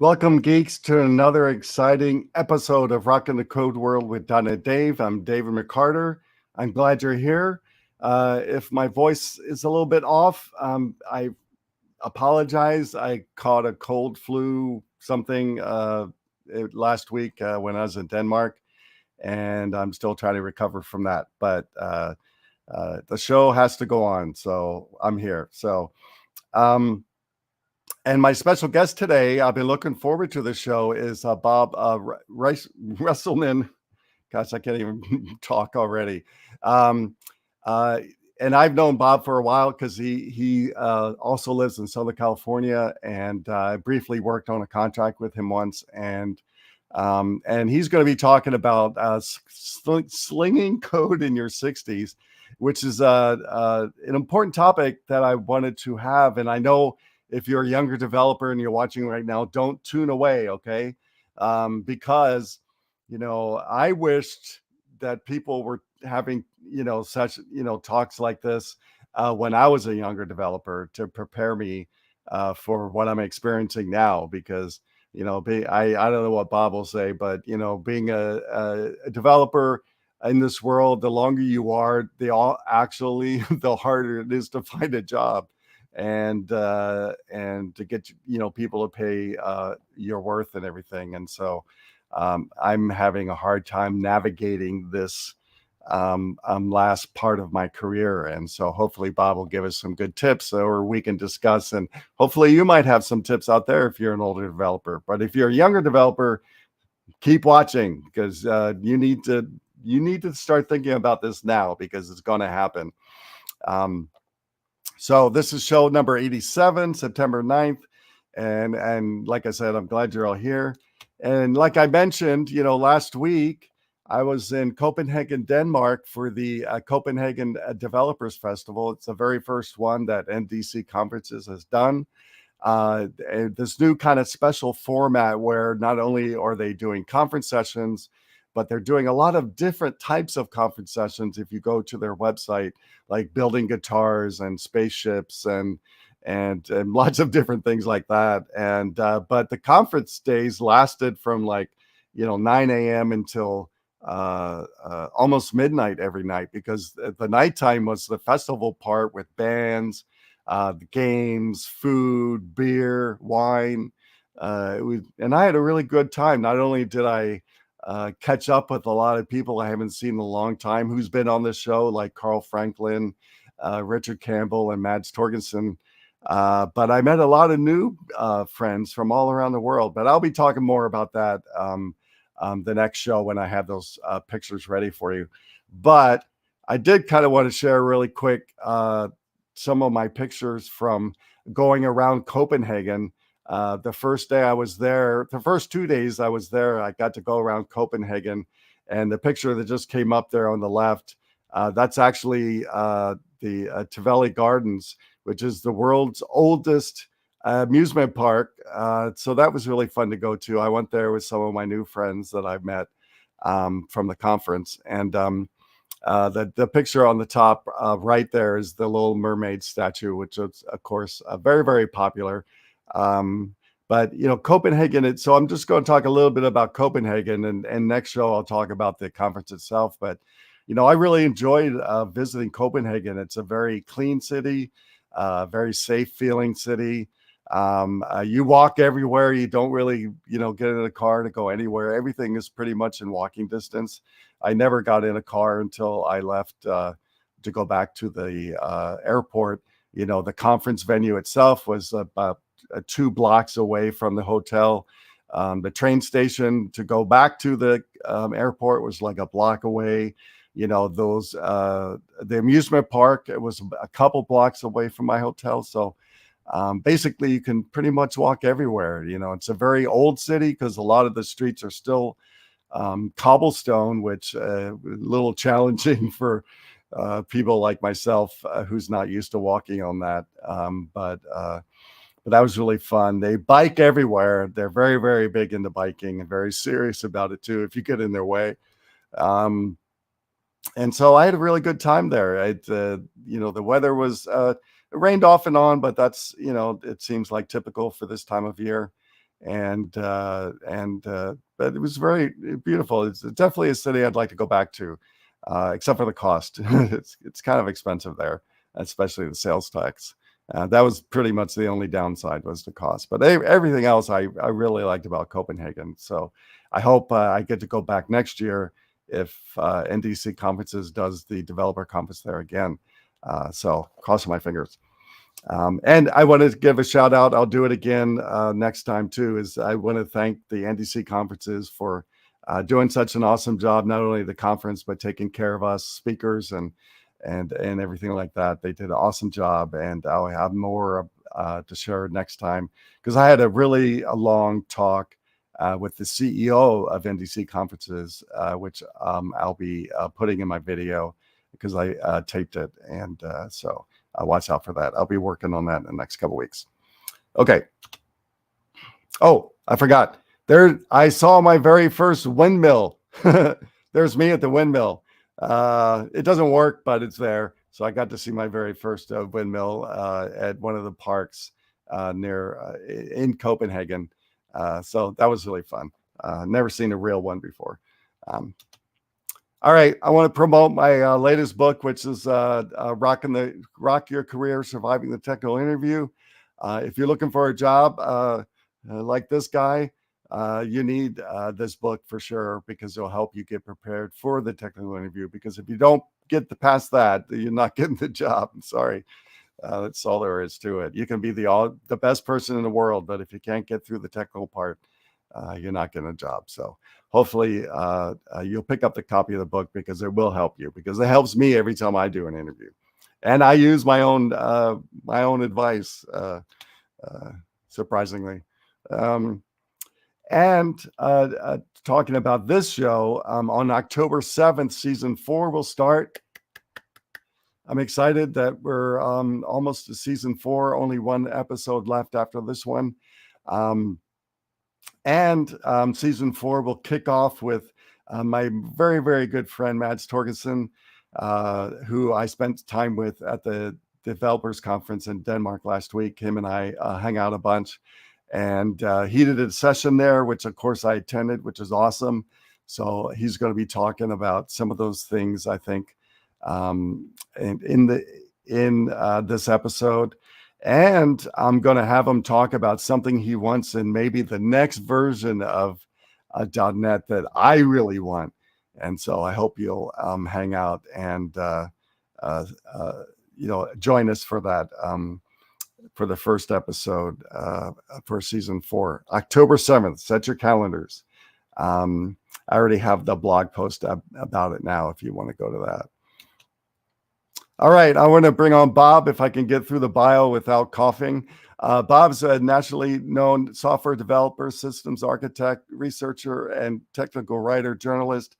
Welcome, geeks, to another exciting episode of Rockin The Code World with dotNetDave. I'm David McCarter. I'm glad you're here. If my voice is a little bit off, I apologize. I caught a cold flu something last week when I was in Denmark, and I'm still trying to recover from that. But the show has to go on, so I'm here. And my special guest today, I've been looking forward to the show, is Bob Reselman. Gosh, I can't even talk already. Um, uh, and I've known Bob for a while because he also lives in Southern California, and I briefly worked on a contract with him once. And he's going to be talking about slinging code in your 60s, which is an important topic that I wanted to have. And I know if you're a younger developer and you're watching right now, don't tune away, okay? Because, I wished that people were having, such, talks like this when I was a younger developer to prepare me for what I'm experiencing now. Because, I don't know what Bob will say, but, being a developer in this world, the longer you are, the harder it is to find a job and to get people to pay your worth and everything. And so I'm having a hard time navigating this last part of my career. And so hopefully Bob will give us some good tips, or we can discuss, and hopefully you might have some tips out there if you're an older developer. But if you're a younger developer, keep watching, because you need to start thinking about this now, because it's going to happen. So this is show number 87, September 9th. And like I said, I'm glad you're all here. And like I mentioned, last week, I was in Copenhagen, Denmark for the Copenhagen Developers Festival. It's the very first one that NDC Conferences has done. This new kind of special format where not only are they doing conference sessions, but they're doing a lot of different types of conference sessions. If you go to their website, like building guitars and spaceships and lots of different things like that. And but the conference days lasted from 9 a.m. until almost midnight every night, because the nighttime was the festival part with bands, the games, food, beer, wine. And I had a really good time. Not only did I catch up with a lot of people I haven't seen in a long time who's been on the show, like Carl Franklin, Richard Campbell, and Mads Torgensen. But I met a lot of new friends from all around the world. But I'll be talking more about that the next show when I have those pictures ready for you. But I did kind of want to share really quick some of my pictures from going around Copenhagen. The first day I was there, the first 2 days I was there, I got to go around Copenhagen. And the picture that just came up there on the left, that's actually the Tivoli Gardens, which is the world's oldest amusement park. So that was really fun to go to. I went there with some of my new friends that I've met from the conference. And the picture on the top right there is the Little Mermaid statue, which is, of course, very, very popular. But Copenhagen, so I'm just going to talk a little bit about Copenhagen, and next show I'll talk about the conference itself. But I really enjoyed visiting Copenhagen. It's a very clean city, very safe feeling city. You walk everywhere. You don't really get in a car to go anywhere. Everything is pretty much in walking distance. I never got in a car until I left to go back to the airport. The conference venue itself was about 2 blocks away from the hotel. The train station to go back to the airport was like a block away. The amusement park, it was a couple blocks away from my hotel. So basically you can pretty much walk everywhere. It's a very old city because a lot of the streets are still cobblestone, which a little challenging for people like myself who's not used to walking on that. But that was really fun. They bike everywhere. They're very, very big into biking and very serious about it too, if you get in their way. And so I had a really good time there. The weather was, it rained off and on, but that's, it seems like typical for this time of year. but it was very beautiful. It's definitely a city I'd like to go back to, except for the cost. It's kind of expensive there, especially the sales tax. That was pretty much the only downside, was the cost. But everything else I really liked about Copenhagen. So I hope I get to go back next year if NDC Conferences does the developer conference there again. So crossing my fingers. And I wanted to give a shout out. I'll do it again next time too. Is I want to thank the NDC Conferences for doing such an awesome job, not only the conference, but taking care of us speakers and everything like that. They did an awesome job, and I'll have more to share next time, because I had a really long talk with the CEO of NDC Conferences, which I'll be putting in my video, because I taped it, and so watch out for that. I'll be working on that in the next couple weeks. Okay. Oh, I forgot. There, I saw my very first windmill. There's me at the windmill. It doesn't work, but it's there. So I got to see my very first windmill at one of the parks in Copenhagen. So that was really fun. Never seen a real one before. All right, I want to promote my latest book, which is Rock Your Career, Surviving the Technical Interview. If you're looking for a job like this guy, you need this book for sure, because it'll help you get prepared for the technical interview. Because if you don't get past that, you're not getting the job. I'm sorry. That's all there is to it. You can be the best person in the world, but if you can't get through the technical part, you're not getting a job. So hopefully you'll pick up the copy of the book, because it will help you, because it helps me every time I do an interview. And I use my own advice, surprisingly. Talking about this show, on October 7th, season 4 will start. I'm excited that we're almost to season 4, only one episode left after this one. Season 4 will kick off with my very, very good friend, Mads Torgersen, who I spent time with at the developers conference in Denmark last week. Him and I hung out a bunch, and he did a session there, which of course I attended, which is awesome. So he's going to be talking about some of those things, I think, in this episode. And I'm going to have him talk about something he wants in maybe the next version of .NET that I really want. And so I hope you'll hang out and join us for that, for the first episode for season 4, October 7th. Set your calendars. I already have the blog post about it now, if you want to go to that. All right, I want to bring on Bob, if I can get through the bio without coughing. Bob's a nationally known software developer, systems architect, researcher, and technical writer, journalist.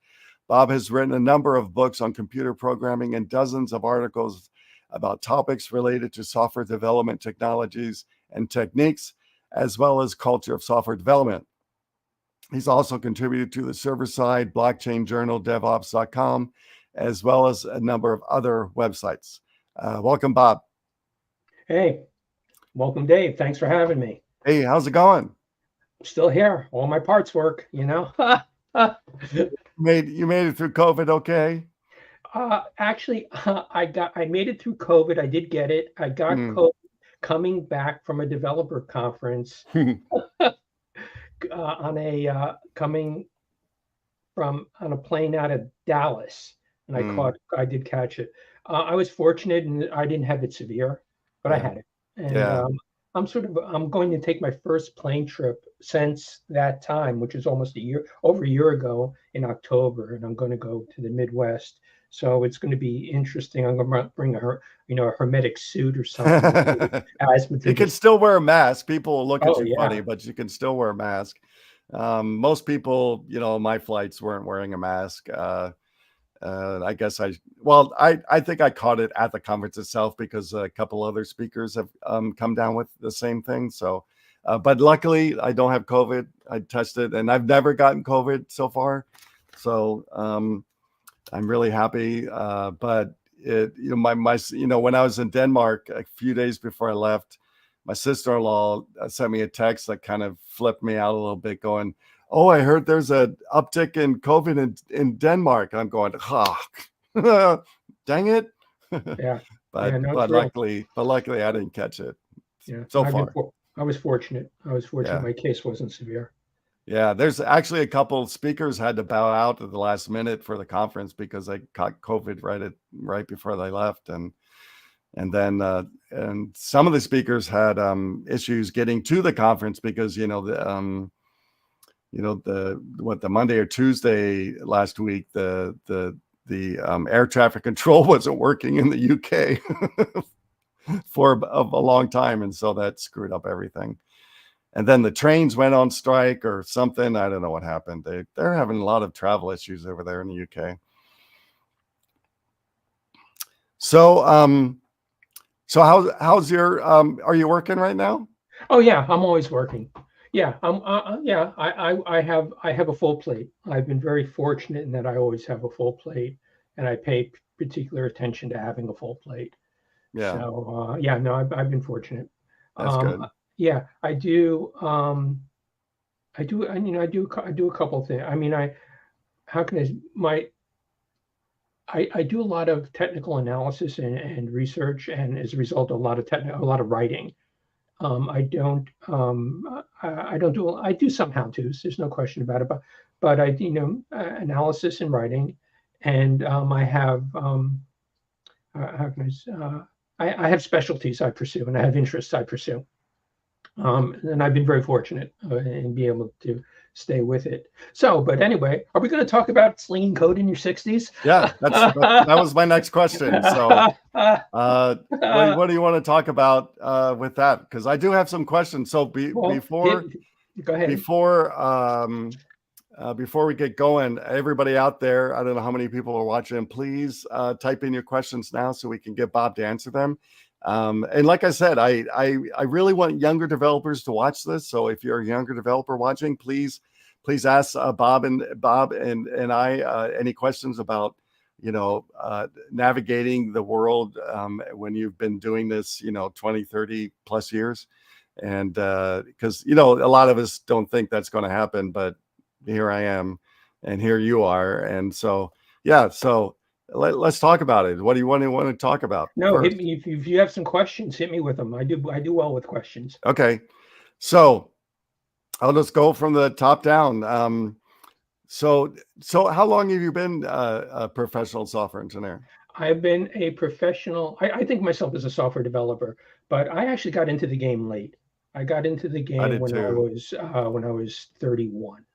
Bob has written a number of books on computer programming and dozens of articles about topics related to software development technologies and techniques, as well as culture of software development. He's also contributed to the server-side blockchain journal, DevOps.com, as well as a number of other websites. Welcome, Bob. Hey, welcome, Dave. Thanks for having me. Hey, how's it going? I'm still here. All my parts work, you know. You made it through COVID okay? Actually, I made it through COVID. I did get it. I got COVID coming back from a developer conference coming from on a plane out of Dallas. And I did catch it. I was fortunate, and I didn't have it severe, but I had it. And I'm going to take my first plane trip since that time, which is almost over a year ago in October, and I'm going to go to the Midwest. So it's going to be interesting. I'm going to bring a hermetic suit or something. You can still wear a mask. People will look at you funny, but you can still wear a mask. Most people, my flights weren't wearing a mask. I guess I think I caught it at the conference itself, because a couple other speakers have come down with the same thing. So, but luckily I don't have COVID. I tested, and I've never gotten COVID so far. So I'm really happy. But when I was in Denmark a few days before I left, my sister-in-law sent me a text that kind of flipped me out a little bit, going, "Oh, I heard there's an uptick in COVID in Denmark." I'm going, "Ah, dang it!" Yeah. but No, it's but real. luckily, I didn't catch it. Yeah. So far. I was fortunate. Yeah. My case wasn't severe. Yeah, there's actually a couple speakers had to bow out at the last minute for the conference because they caught COVID right before they left, and then and some of the speakers had issues getting to the conference because the the Monday or Tuesday last week the air traffic control wasn't working in the UK for a long time, and so that screwed up everything. And then the trains went on strike or something. I don't know what happened. They're having a lot of travel issues over there in the UK. So how's your are you working right now? Oh yeah, I'm always working. Yeah, I have a full plate. I've been very fortunate in that I always have a full plate, and I pay particular attention to having a full plate. Yeah. So yeah, no, I've been fortunate. That's good. Yeah, I do. I do a couple of things. I mean, how can I do a lot of technical analysis and research, and as a result, a lot of writing. I don't do I do some how-tos. There's no question about it, but I do analysis and writing, and I have how can I have specialties I pursue, and I have interests I pursue. And I've been very fortunate in being able to stay with it. So, but anyway, are we going to talk about slinging code in your 60s? Yeah, that was my next question. So, what do you want to talk about with that? Because I do have some questions. So, before go ahead. Before we get going, everybody out there, I don't know how many people are watching, please type in your questions now so we can get Bob to answer them. And like I said, I really want younger developers to watch this. So if you're a younger developer watching, please ask Bob and I any questions about navigating the world when you've been doing this 20, 30 plus years. And because a lot of us don't think that's going to happen, but here I am and here you are. And so let's talk about it. What do you want to talk about? No, first? Hit me if you have some questions. Hit me with them. I do well with questions. Okay, so I'll just go from the top down. So how long have you been a professional software engineer? I've been a professional. I think myself as a software developer, but I actually got into the game late. I got into the game when I was 31,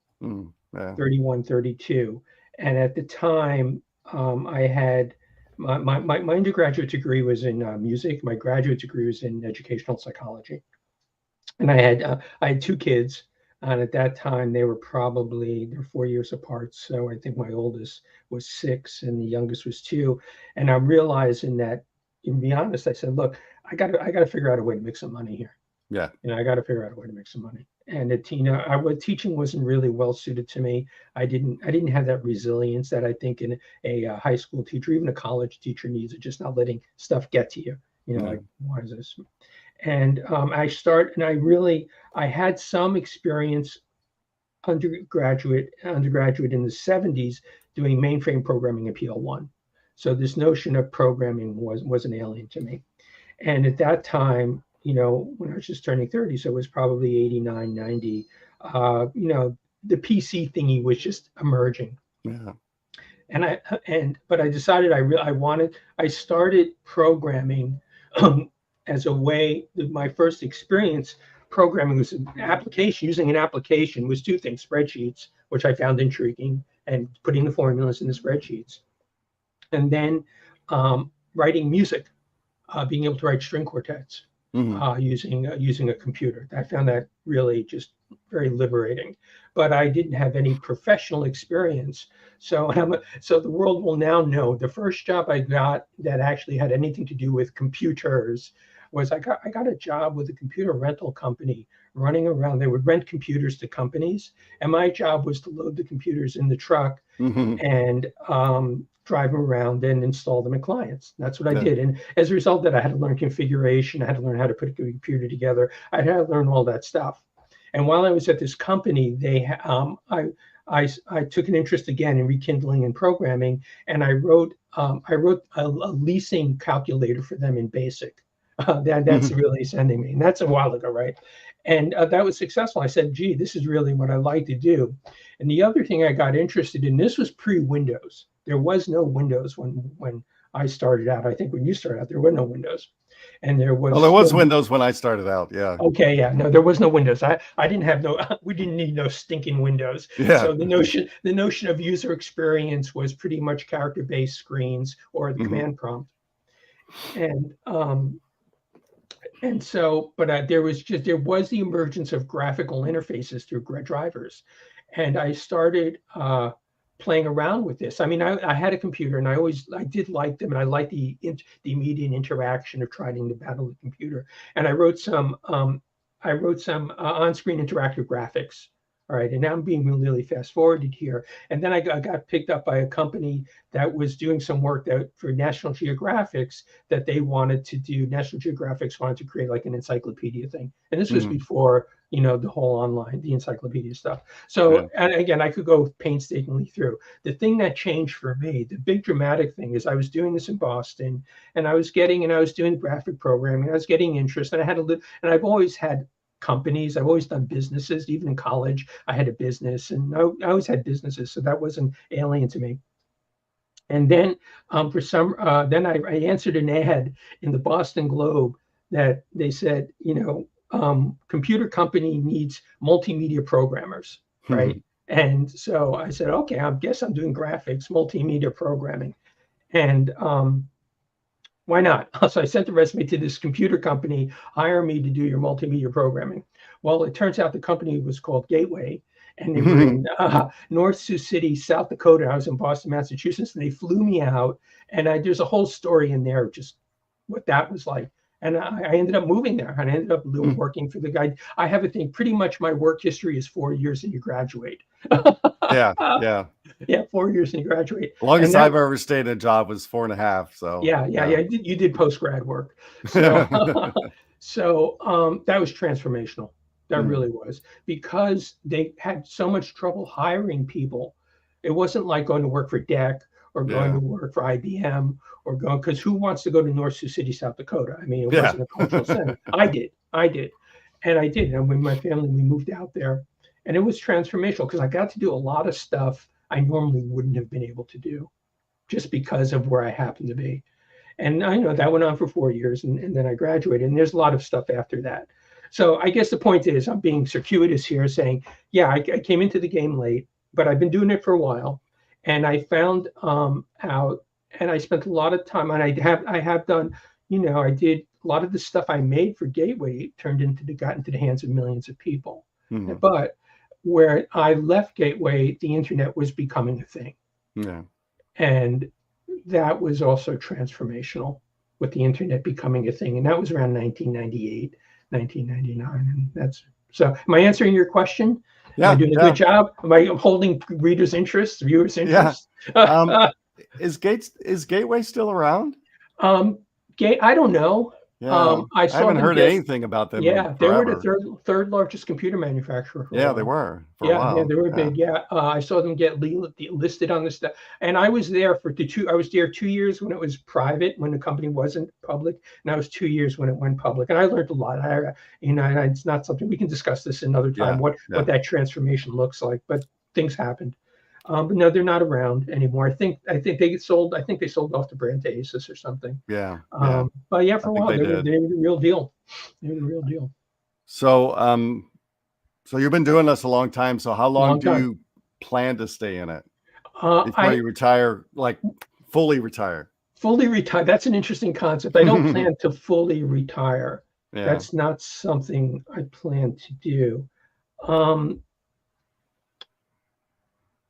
31, 32, and at the time I had. My undergraduate degree was in music. My graduate degree was in educational psychology, and I had two kids, and at that time they're 4 years apart. So I think my oldest was 6 and the youngest was 2. And I'm realizing that, to be honest, I said, look, I got to figure out a way to make some money here. Yeah, I got to figure out a way to make some money. And teaching wasn't really well suited to me. I didn't have that resilience that I think in a high school teacher, even a college teacher, needs of just not letting stuff get to you. Like, why is this? And I had some experience undergraduate in the 70s doing mainframe programming in PL1. So this notion of programming was an alien to me. And at that time, when I was just turning 30, so it was probably 89, 90, the PC thingy was just emerging. Yeah. But I decided I started programming as a way. My first experience programming was using an application was 2 things: spreadsheets, which I found intriguing, and putting the formulas in the spreadsheets, and then writing music, being able to write string quartets. Using a computer. I found that really just very liberating, but I didn't have any professional experience. So the world will now know the first job I got that actually had anything to do with computers was I got a job with a computer rental company running around. They would rent computers to companies, and my job was to load the computers in the truck and drive them around and install them in clients. That's what I Yeah. did. And as a result of that, I had to learn configuration. I had to learn how to put a computer together. I had to learn all that stuff. And while I was at this company, I took an interest again in rekindling and programming, and I wrote a leasing calculator for them in BASIC. That's really sending me, and that's a while ago, right? And that was successful. I said, gee, this is really what I like to do. And the other thing I got interested in, this was pre-Windows. There was no Windows when I started out. I think when you started out, there were no Windows. And there was Windows when I started out. Yeah. Okay. Yeah. No, there was no Windows. I didn't have we didn't need no stinking Windows. Yeah. So the notion of user experience was pretty much character-based screens or the command prompt. And so, but there was the emergence of graphical interfaces through drivers. And I started playing around with this. I mean, I had a computer, and I did like them, and I liked the immediate interaction of trying to battle the computer. And I wrote some on-screen interactive graphics. All right, and now I'm being really fast forwarded here. And then I got picked up by a company that was doing some work for National Geographics that they wanted to do. National Geographics wanted to create like an encyclopedia thing, and this was before the whole online, the encyclopedia stuff. So, and again, I could go painstakingly through. The thing that changed for me, the big dramatic thing, is I was doing this in Boston, and I was doing graphic programming. I was getting interest, and and I've always had companies. I've always done businesses. Even in college, I had a business, and I always had businesses, so that wasn't alien to me. And then then I answered an ad in the Boston Globe that they said, computer company needs multimedia programmers, right? And so I said, okay, I guess I'm doing graphics, multimedia programming, and why not? So I sent the resume to this computer company, hire me to do your multimedia programming. Well, it turns out the company was called Gateway, and they were in North Sioux City, South Dakota. I was in Boston, Massachusetts, and they flew me out. And there's a whole story in there, just what that was like. And I ended up moving there, and I ended up working for the guy. I have a thing, pretty much my work history is 4 years and you graduate. Yeah. 4 years and you graduate. The longest I've ever stayed in a job was 4.5. So yeah. You did post-grad work. So, so that was transformational. That really was, because they had so much trouble hiring people. It wasn't like going to work for DEC or going to work for IBM or going, because who wants to go to North Sioux City, South Dakota? I mean, it wasn't a cultural center. I did. And when my family, we moved out there, and it was transformational because I got to do a lot of stuff I normally wouldn't have been able to do just because of where I happened to be. And I know that went on for 4 years, and then I graduated, and there's a lot of stuff after that. So I guess the point is, I'm being circuitous here, saying, I came into the game late, but I've been doing it for a while, and I found out, and I spent a lot of time, and I have done, I did a lot of the stuff I made for Gateway got into the hands of millions of people. But where I left Gateway, the internet was becoming a thing. Yeah. And that was also transformational, with the internet becoming a thing. And that was around 1998, 1999. And so am I answering your question? Yeah. Am I doing a good job? Am I holding readers' interest, viewers' interest? Yeah. Is Gateway still around? I don't know. Yeah. I haven't heard anything about them. Yeah, they were the third largest computer manufacturer. They were for a while. Yeah, they were big. Yeah, I saw them get listed on the stuff, and I was there for I was there 2 years when it was private, when the company wasn't public, and I was 2 years when it went public, and I learned a lot. It's not something we can discuss this another time. What that transformation looks like, but things happened. But no, they're not around anymore. I think they sold. I think they sold off the brand to Asus or something. Yeah. But for a while they were the real deal. They were the real deal. So, so you've been doing this a long time. So how long do you plan to stay in it before you retire? Like fully retire? Fully retire. That's an interesting concept. I don't plan to fully retire. Yeah. That's not something I plan to do.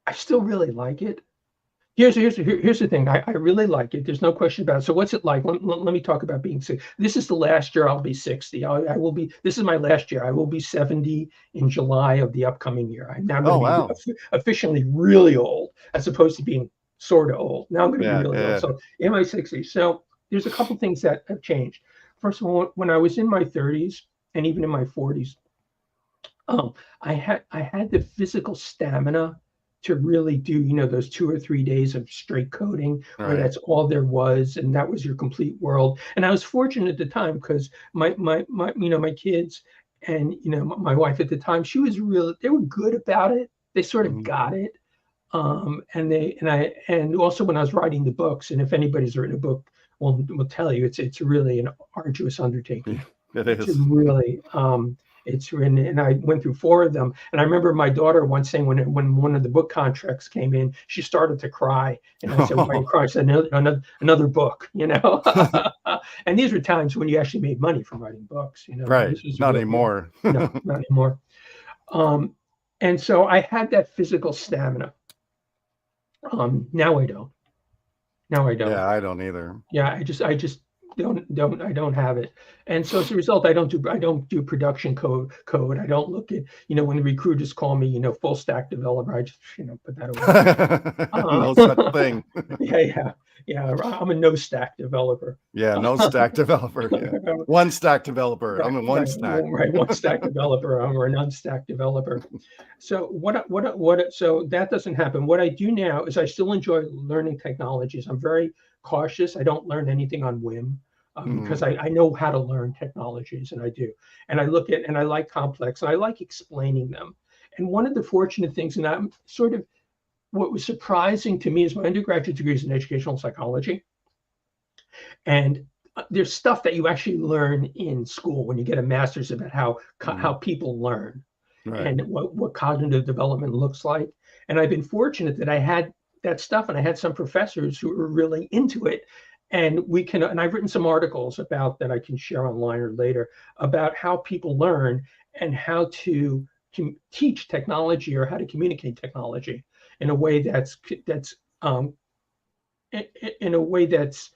I still really like it. Here's the thing. I really like it. There's no question about it. So what's it like? Let me talk about being sick. This is the last year I'll be 60. I will be. This is my last year. I will be 70 in July of the upcoming year. I'm now going to be officially really old, as opposed to being sort of old. Now I'm going to be Yeah, really old. yeah. So in my 60s. So there's a couple things that have changed. First of all, when I was in my 30s and even in my 40s, I had the physical stamina to really do, those 2 or 3 days of straight coding where Right. that's all there was, and that was your complete world. And I was fortunate at the time because my kids and my wife at the time, they were good about it. They sort of Mhm. got it. And also when I was writing the books, and if anybody's written a book, will tell you it's really an arduous undertaking. It It's is. really it's written, and I went through 4 of them. And I remember my daughter once saying when one of the book contracts came in, she started to cry, and I said, "Why are you crying?" She said, "Another book," And these were times when you actually made money from writing books. Right. This was Not real. anymore. No, not anymore. And so I had that physical stamina. Now I don't. Now I don't. Yeah, I don't either. Yeah, I just don't have it. And so as a result, I don't do production code. I don't look at, when the recruiters call me, full stack developer, I just, put that No such away. thing. Yeah. I'm a no stack developer. Yeah, no stack developer. Yeah. One stack developer. I'm in one stack. Right. One stack developer or an unstacked developer. So so that doesn't happen. What I do now is I still enjoy learning technologies. I'm very cautious. I don't learn anything on whim because I know how to learn technologies, and I do. And I like complex, and I like explaining them. And one of the fortunate things, and I'm sort of what was surprising to me is my undergraduate degree is in educational psychology. And there's stuff that you actually learn in school when you get a master's about how people learn. Right. And what cognitive development looks like. And I've been fortunate that I had that stuff, and I had some professors who were really into it. And I've written some articles about that I can share online or later about how people learn and how to teach technology or how to communicate technology in a way that's in a way that's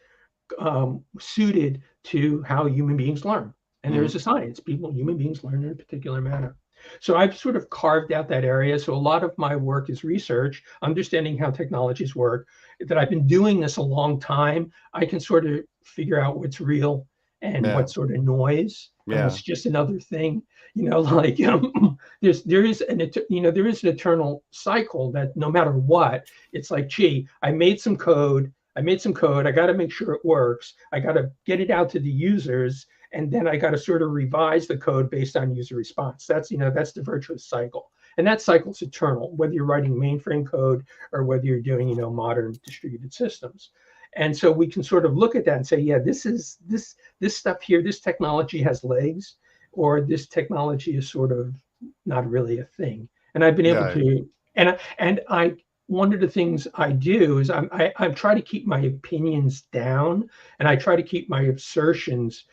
suited to how human beings learn. And there is a science. Human beings learn in a particular manner. So I've sort of carved out that area. So a lot of my work is research, understanding how technologies work. That I've been doing this a long time, I can sort of figure out what's real and what's sort of noise, and what's just another thing. Like there is an eternal cycle that no matter what, it's like, gee, I made some code. I got to make sure it works. I got to get it out to the users, and then I got to sort of revise the code based on user response. That's the virtuous cycle, and that cycle's eternal, whether you're writing mainframe code or whether you're doing modern distributed systems. And so we can sort of look at that and say, yeah, this stuff here, this technology has legs, or this technology is sort of not really a thing. And I've been able to, and I one of the things I do is I try to keep my opinions down, and I try to keep my assertions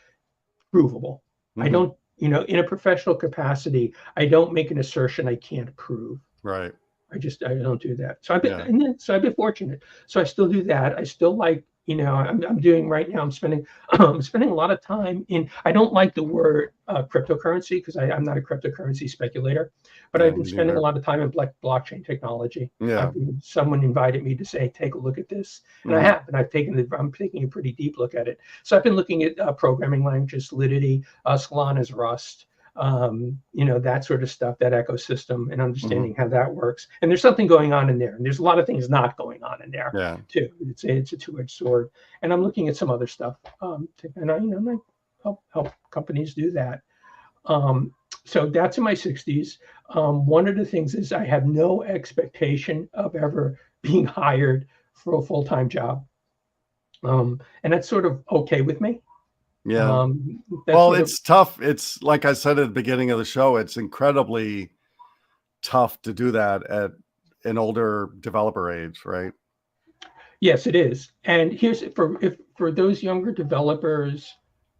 provable. I don't, in a professional capacity, I don't make an assertion I can't prove. Right. I don't do that. So I've been fortunate. So I still do that. I still like, I'm doing right now. I'm spending a lot of time in. I don't like the word cryptocurrency because I'm not a cryptocurrency speculator, but I've been spending a lot of time in blockchain technology. Yeah. Someone invited me to say, take a look at this, and I have, and I'm taking a pretty deep look at it. So I've been looking at programming languages, Solidity, Solana's Rust. That sort of stuff, that ecosystem, and understanding how that works. And there's something going on in there, and there's a lot of things not going on in there too. It's a two-edged sword. And I'm looking at some other stuff, and I help companies do that. So that's in my 60s. One of the things is I have no expectation of ever being hired for a full-time job, and that's sort of okay with me. Yeah. Well, it's tough. It's like I said at the beginning of the show, it's incredibly tough to do that at an older developer age, right? Yes, it is. And here's for those younger developers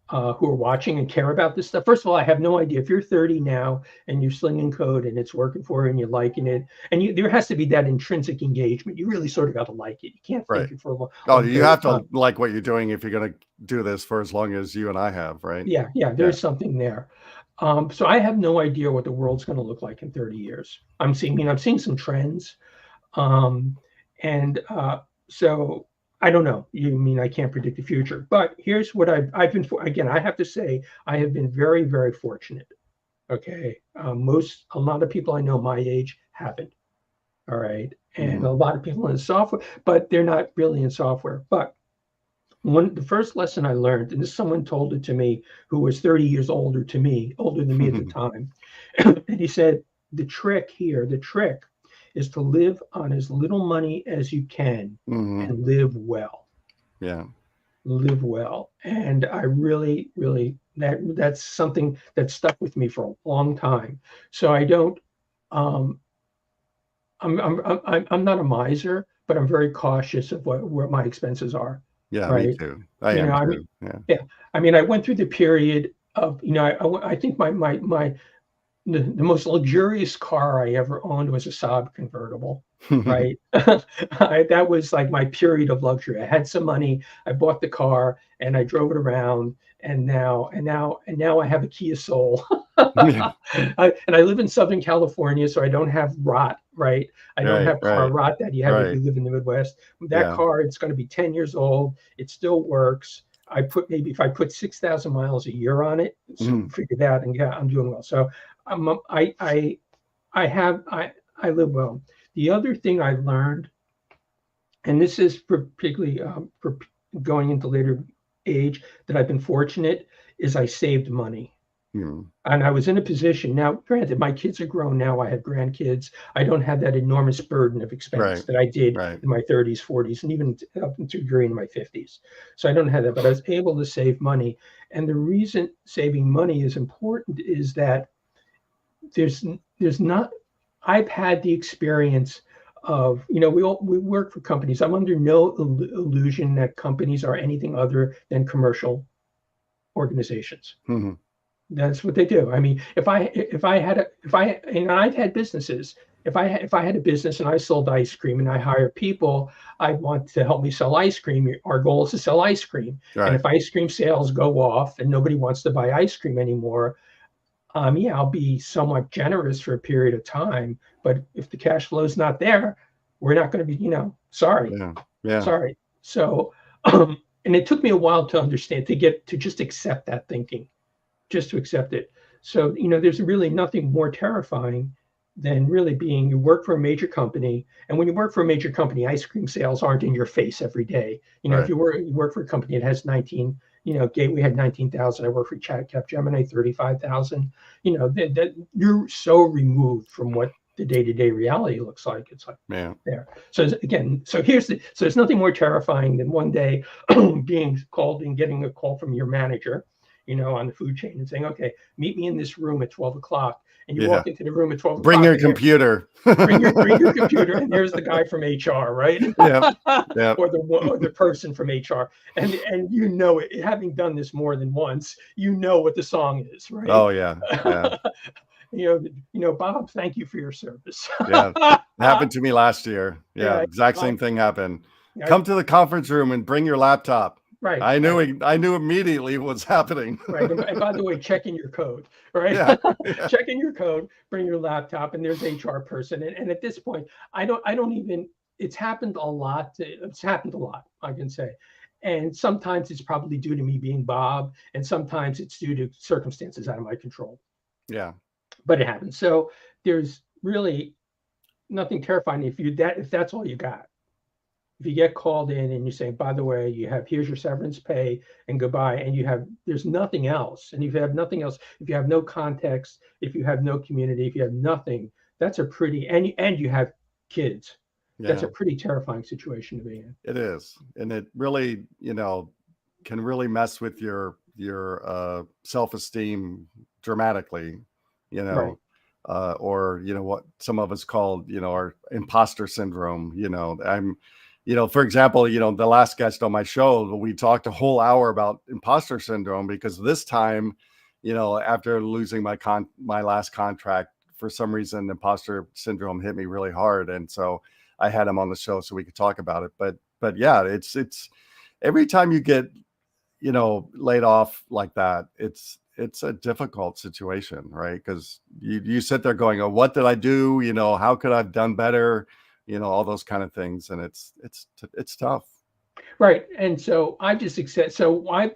who are watching and care about this stuff. First of all, I have no idea if you're 30 now and you're slinging code and it's working for you and you're liking it, and there has to be that intrinsic engagement. You really sort of got to like it. You can't fake it for a long. Oh, you have to like what you're doing if you're going to do this for as long as you and I have, right? Yeah, there's something there. So I have no idea what the world's going to look like in 30 years. I'm seeing some trends, So I don't know. You mean I can't predict the future? But here's what I've been for. Again, I have to say I have been very, very fortunate. Okay, a lot of people I know my age haven't. All right, and a lot of people in software, but they're not really in software. But the first lesson I learned, and this someone told it to me who was 30 years older than me at the time, and he said the trick is to live on as little money as you can and live well. Yeah. Live well. And I really, really that's something that stuck with me for a long time. So I don't um I'm not a miser, but I'm very cautious of what my expenses are. Yeah, me Right. too. I am I too. mean, Yeah. yeah. I mean, I went through the period of, I think the most luxurious car I ever owned was a Saab convertible, right? That was like my period of luxury. I had some money, I bought the car, and I drove it around, and now I have a Kia Soul. Yeah. And I live in Southern California, so I don't have rot, right? I don't Right, have car rot that you have if right. you live in the Midwest. That Yeah. car, it's going to be 10 years old. It still works. If I put 6,000 miles a year on it, so figure that, and yeah, I'm doing well. So I live well. The other thing I learned, and this is particularly for going into later age, that I've been fortunate, is I saved money. And I was in a position now, granted, my kids are grown now. I have grandkids. I don't have that enormous burden of expense that I did in my 30s, 40s, and even up to a degree in my 50s. So I don't have that, but I was able to save money. And the reason saving money is important is that there's not, I've had the experience of, we work for companies. I'm under no illusion that companies are anything other than commercial organizations. That's what they do. I mean, if I've had businesses, if I had a business and I sold ice cream and I hire people, I want to help me sell ice cream. Our goal is to sell ice cream. And if ice cream sales go off and nobody wants to buy ice cream anymore, yeah, I'll be somewhat generous for a period of time. But if the cash flow is not there, we're not going to be, sorry. Sorry. So, and it took me a while to understand, to just accept that thinking. Just to accept it. So, there's really nothing more terrifying than really you work for a major company. And when you work for a major company, ice cream sales aren't in your face every day. If you work for a company that has 19, Gateway had 19,000. I work for Capgemini, 35,000. That you're so removed from what the day-to-day reality looks like. It's like there. So again, so there's nothing more terrifying than one day being called and getting a call from your manager, on the food chain, and saying, okay, meet me in this room at 12 o'clock. And you walk into the room at 12 o'clock. Bring your computer. Bring your computer. And there's the guy from HR, right? Or the person from HR. And it, having done this more than once, what the song is, right? Oh, yeah. Bob, thank you for your service. It happened to me last year. Exact same thing happened. Come to the conference room and bring your laptop. Right. I knew immediately what's happening. Right. And by the way, check in your code, right? Check in your code, bring your laptop, and there's HR person. And at this point, I don't even, it's happened a lot. It's happened a lot, I can say. And sometimes it's probably due to me being Bob, and sometimes it's due to circumstances out of my control. Yeah. But it happens. So there's really nothing terrifying if that's all you got. If you get called in and you say, by the way, here's your severance pay and goodbye, and there's nothing else. And if you have nothing else, if you have no context, if you have no community, if you have nothing, that's a pretty, and you have kids, that's a pretty terrifying situation to be in. It is. And it really, can really mess with your self-esteem dramatically, or, what some of us call, our imposter syndrome. For example, the last guest on my show, we talked a whole hour about imposter syndrome, because this time, after losing my last contract, for some reason, imposter syndrome hit me really hard. And so I had him on the show so we could talk about it. But yeah, it's every time you get, laid off like that, it's a difficult situation, right? Because you sit there going, oh, what did I do? How could I have done better? all those kind of things. And it's tough. Right. And so I've just accept. So I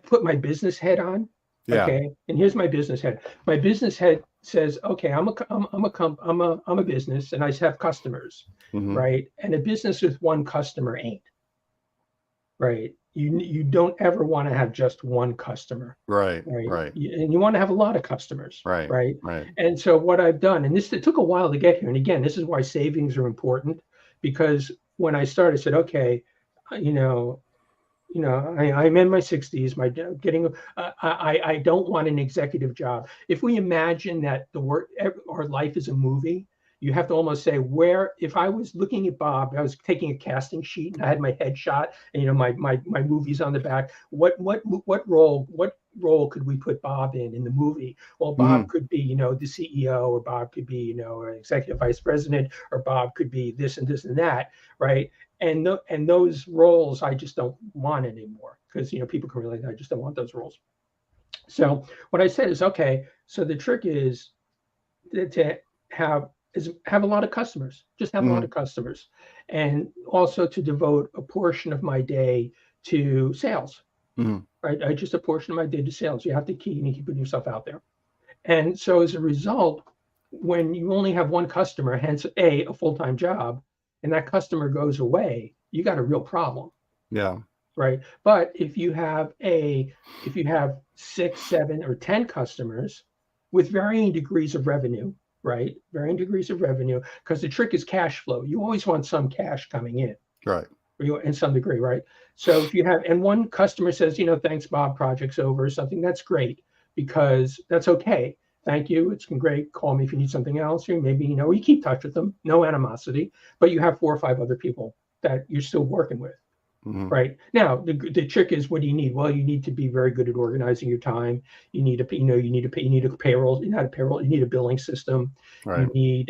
put my business head on. Yeah. Okay. And here's my business head. My business head says, okay, I'm a business and I have customers, right? And a business with one customer ain't. Right. You don't ever want to have just one customer. Right. And you want to have a lot of customers. Right. And so what I've done, and it took a while to get here. And again, this is why savings are important, because when I started, I said, okay, I'm in my 60s. I don't want an executive job. If we imagine that our life is a movie, you have to almost say, if I was looking at Bob, I was taking a casting sheet and I had my headshot and my movie's on the back. What role could we put Bob in the movie? Well, Bob could be the CEO, or Bob could be an executive vice president, or Bob could be this and this and that, right? And those roles I just don't want anymore, because people can relate. I just don't want those roles. So what I said is, okay, so the trick is to have a lot of customers, just have a lot of customers, and also to devote a portion of my day to sales, right? Just a portion of my day to sales. You have to keep putting yourself out there. And so as a result, when you only have one customer, hence a full-time job, and that customer goes away, you got a real problem. Yeah. Right. But if you have 6, 7, or 10 customers with varying degrees of revenue, right? Varying degrees of revenue, because the trick is cash flow. You always want some cash coming in. Right. In some degree, right? So if you have, and one customer says, thanks, Bob, project's over, or something, that's great, because that's okay. Thank you. It's been great. Call me if you need something else. Or maybe, you keep touch with them, no animosity, but you have 4 or 5 other people that you're still working with. Right now, the trick is, what do you need? Well, you need to be very good at organizing your time. You need a payroll. You need a billing system. Right. You need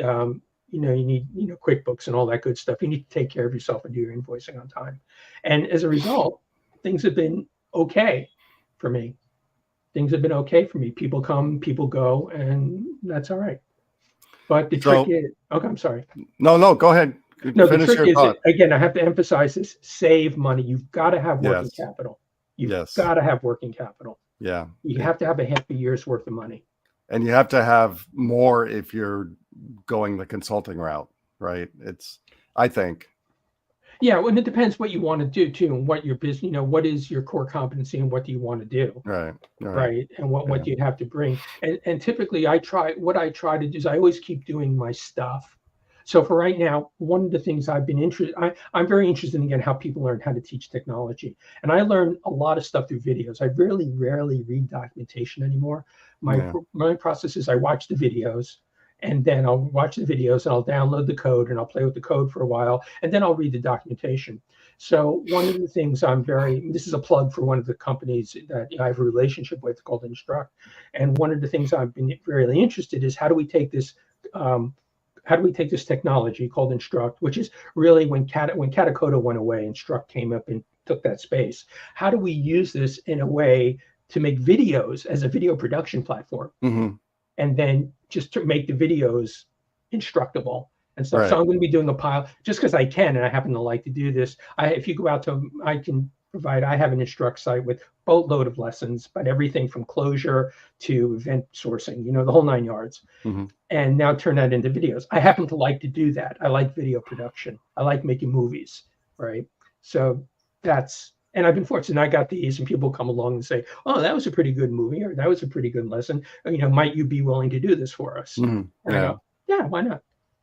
QuickBooks and all that good stuff. You need to take care of yourself and do your invoicing on time. And as a result, things have been okay for me. People come, people go, and that's all right. But the trick is, okay, I'm sorry. No, go ahead. No, the trick is, again, I have to emphasize this: save money. You've got to have working capital. You've got to have working capital. Yeah. You have to have a half a year's worth of money. And you have to have more if you're going the consulting route, right? I think. Yeah, well, and it depends what you want to do too, and what your business, what is your core competency, and what do you want to do, right? And what do you have to bring? And typically, what I try to do is I always keep doing my stuff. So for right now, one of the things I'm very interested in, again, how people learn how to teach technology. And I learn a lot of stuff through videos. I rarely read documentation anymore. My process is I watch the videos, and then I'll watch the videos and I'll download the code and I'll play with the code for a while, and then I'll read the documentation. So one of the things this is a plug for one of the companies that I have a relationship with called Instruct. And one of the things I've been really interested is, how do we take this technology called Instruct, which is really when Katakoda went away, Instruct came up and took that space. How do we use this in a way to make videos as a video production platform, and then just to make the videos instructable and stuff? So I'm going to be doing a pile, just because I can, and I happen to like to do this. If you go out to, I have an Instruct site with boatload of lessons, but everything from closure to event sourcing, the whole 9 yards. And now turn that into videos. I happen to like to do that. I like video production. I like making movies, right? So and I've been fortunate. I got these, and people come along and say, "Oh, that was a pretty good movie," or "That was a pretty good lesson. Might you be willing to do this for us?" And I go, "Yeah, why not?"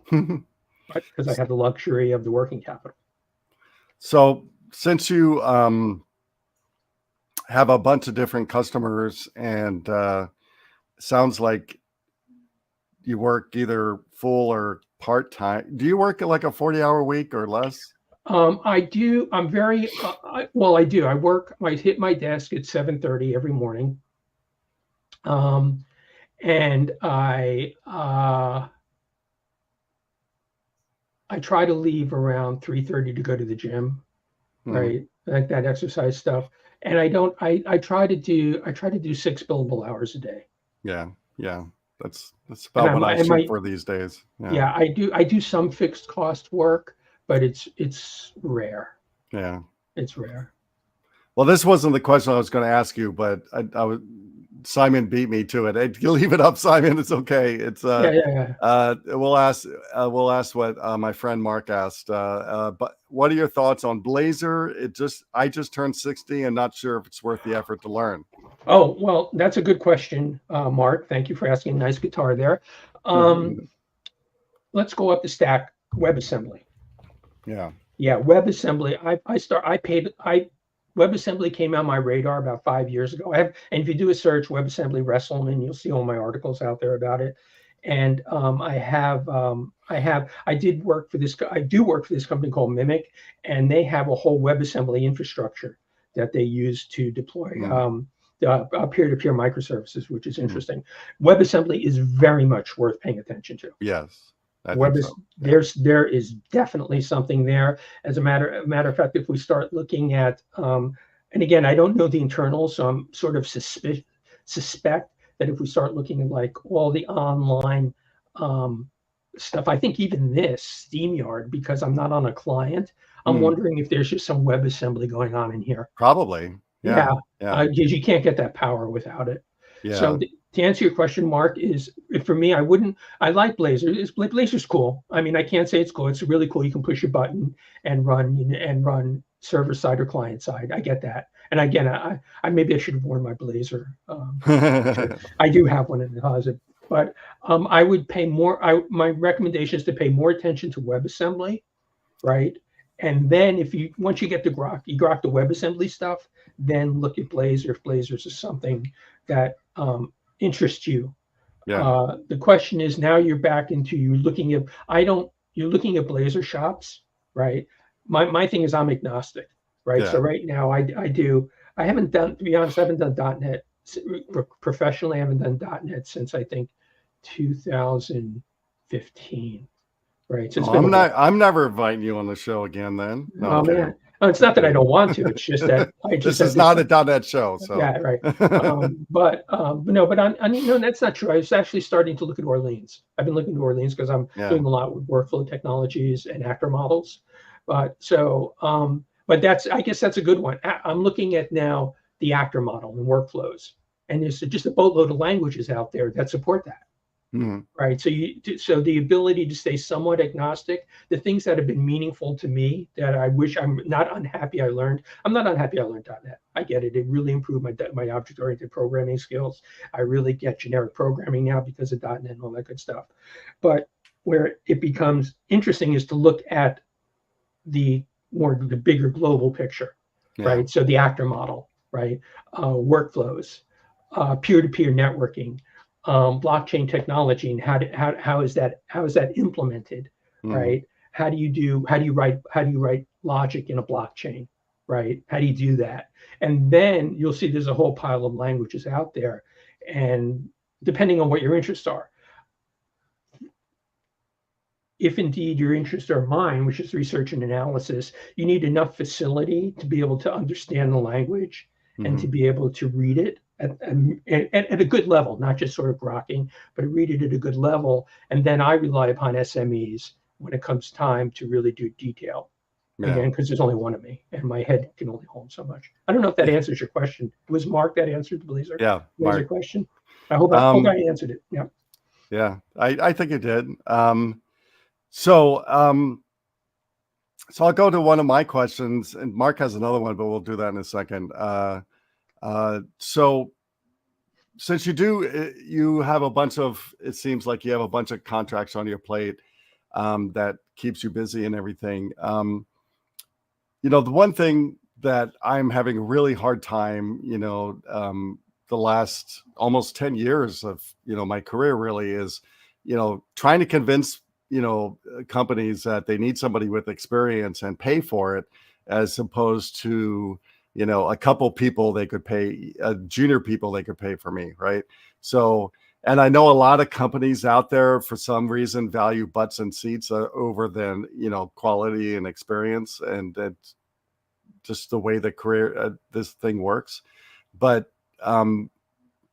Because I have the luxury of the working capital. So since you have a bunch of different customers, and sounds like you work either full or part-time. Do you work like a 40-hour week or less? I do. I'm very I do. I hit my desk at 7:30 every morning. And I try to leave around 3:30 to go to the gym, right? Like that exercise stuff. And I try to do 6 billable hours a day. Yeah. That's about what I and shoot for these days. Yeah, I do some fixed cost work, but it's rare. Yeah. It's rare. Well, this wasn't the question I was going to ask you, but I was Simon beat me to it. You leave it up, Simon. It's okay. It's we'll ask what my friend Mark asked. But what are your thoughts on Blazor? I just turned 60 and not sure if it's worth the effort to learn. Oh, well, that's a good question, Mark. Thank you for asking. Nice guitar there. Let's go up the stack. WebAssembly. Yeah. Yeah, WebAssembly. WebAssembly came on my radar about 5 years ago. And if you do a search, WebAssembly Reselman, you'll see all my articles out there about it. And I do work for this company called Mimic, and they have a whole WebAssembly infrastructure that they use to deploy peer-to-peer microservices, which is interesting. WebAssembly is very much worth paying attention to. Yes. So. There is definitely something there. As a matter of fact, if we start looking at, and again, I don't know the internals, so I'm sort of suspect that if we start looking at like all the online stuff, I think even this SteamYard, because I'm not on a client, I'm wondering if there's just some WebAssembly going on in here. Probably. Yeah. Because you can't get that power without it. Yeah. So to answer your question, Mark, is for me, I like Blazor. Blazor's cool. I mean, I can't say it's cool. It's really cool. You can push a button and run server side or client side. I get that. And again, I maybe I should have worn my Blazor. I do have one in the closet, but I would pay more. My recommendation is to pay more attention to WebAssembly, right? And then once you get the grok the WebAssembly stuff, then look at Blazor if Blazor is something that interests you. Yeah. The question is now you're back into you're looking at Blazor shops, right? My thing is I'm agnostic, right? Yeah. So right now I haven't done, to be honest, I haven't done .NET professionally. I haven't done .NET since I think 2015. Right. So I'm never inviting you on the show again then. No, oh man. Oh, it's not that I don't want to. It's just that this is not a .NET show. So yeah, right. But that's not true. I was actually starting to look at Orleans. I've been looking at Orleans because I'm doing a lot with workflow technologies and actor models. But I guess that's a good one. I'm looking at now the actor model and workflows, and there's just a boatload of languages out there that support that. Right. So the ability to stay somewhat agnostic, the things that have been meaningful to me that I'm not unhappy I learned. I'm not unhappy I learned .NET. I get it. It really improved my object-oriented programming skills. I really get generic programming now because of .NET and all that good stuff. But where it becomes interesting is to look at the bigger global picture, right? So the actor model, right? Workflows, peer-to-peer networking. Blockchain technology and how is that implemented, right? How do you write logic in a blockchain, right? How do you do that? And then you'll see there's a whole pile of languages out there, and depending on what your interests are, if indeed your interests are mine, which is research and analysis, you need enough facility to be able to understand the language and to be able to read it at a good level, not just sort of grokking, but read it at a good level. And then I rely upon SMEs when it comes time to really do detail. Again, because there's only one of me and my head can only hold so much. I don't know if that answers your question. Was Mark that answered the Blazor question? I hope I answered it. Yeah. Yeah, I think it did. So I'll go to one of my questions, and Mark has another one, but we'll do that in a second. So since you have a bunch of, it seems like you have a bunch of contracts on your plate that keeps you busy and everything. The one thing that I'm having a really hard time, the last almost 10 years of, my career really is, trying to convince, companies that they need somebody with experience and pay for it, as opposed to, a couple people they could pay, junior people they could pay for me. Right. So, and I know a lot of companies out there for some reason value butts and seats over than, quality and experience. And that's just the way the career, this thing works. But do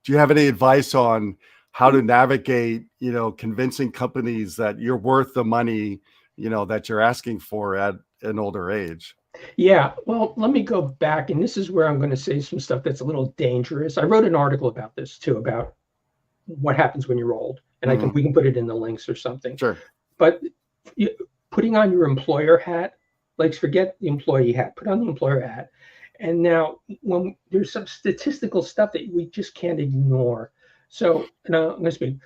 you have any advice on how to navigate, convincing companies that you're worth the money, that you're asking for at an older age. Yeah, well, let me go back, and this is where I'm going to say some stuff that's a little dangerous. I wrote an article about this too, about what happens when you're old, and we can put it in the links or something. Sure. But putting on your employer hat, like forget the employee hat, put on the employer hat. And now when there's some statistical stuff that we just can't ignore. So, and I'm going to speak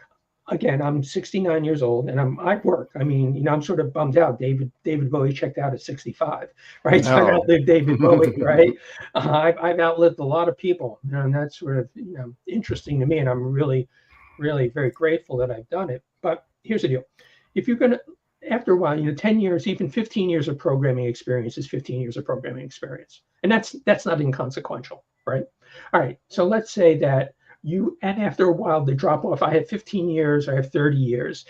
again, I'm 69 years old and I work. I mean, I'm sort of bummed out. David Bowie checked out at 65, right? So I outlived David Bowie, right? I've outlived a lot of people, and that's sort of interesting to me. And I'm really, really very grateful that I've done it. But here's the deal: if you're going to, after a while, 10 years, even 15 years of programming experience is 15 years of programming experience, and that's not inconsequential, right? All right, so let's say that and after a while, the drop off, I have 15 years, I have 30 years.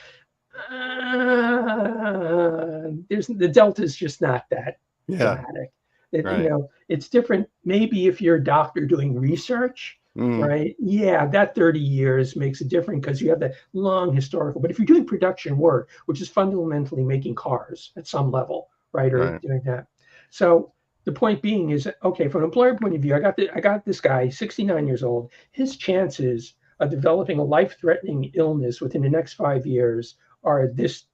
The delta is just not that dramatic. Right. It's different. Maybe if you're a doctor doing research, right? Yeah, that 30 years makes a difference because you have that long historical. But if you're doing production work, which is fundamentally making cars at some level, right? Or doing that. So the point being is, okay, from an employer point of view, I got this guy, 69 years old. His chances of developing a life-threatening illness within the next 5 years are this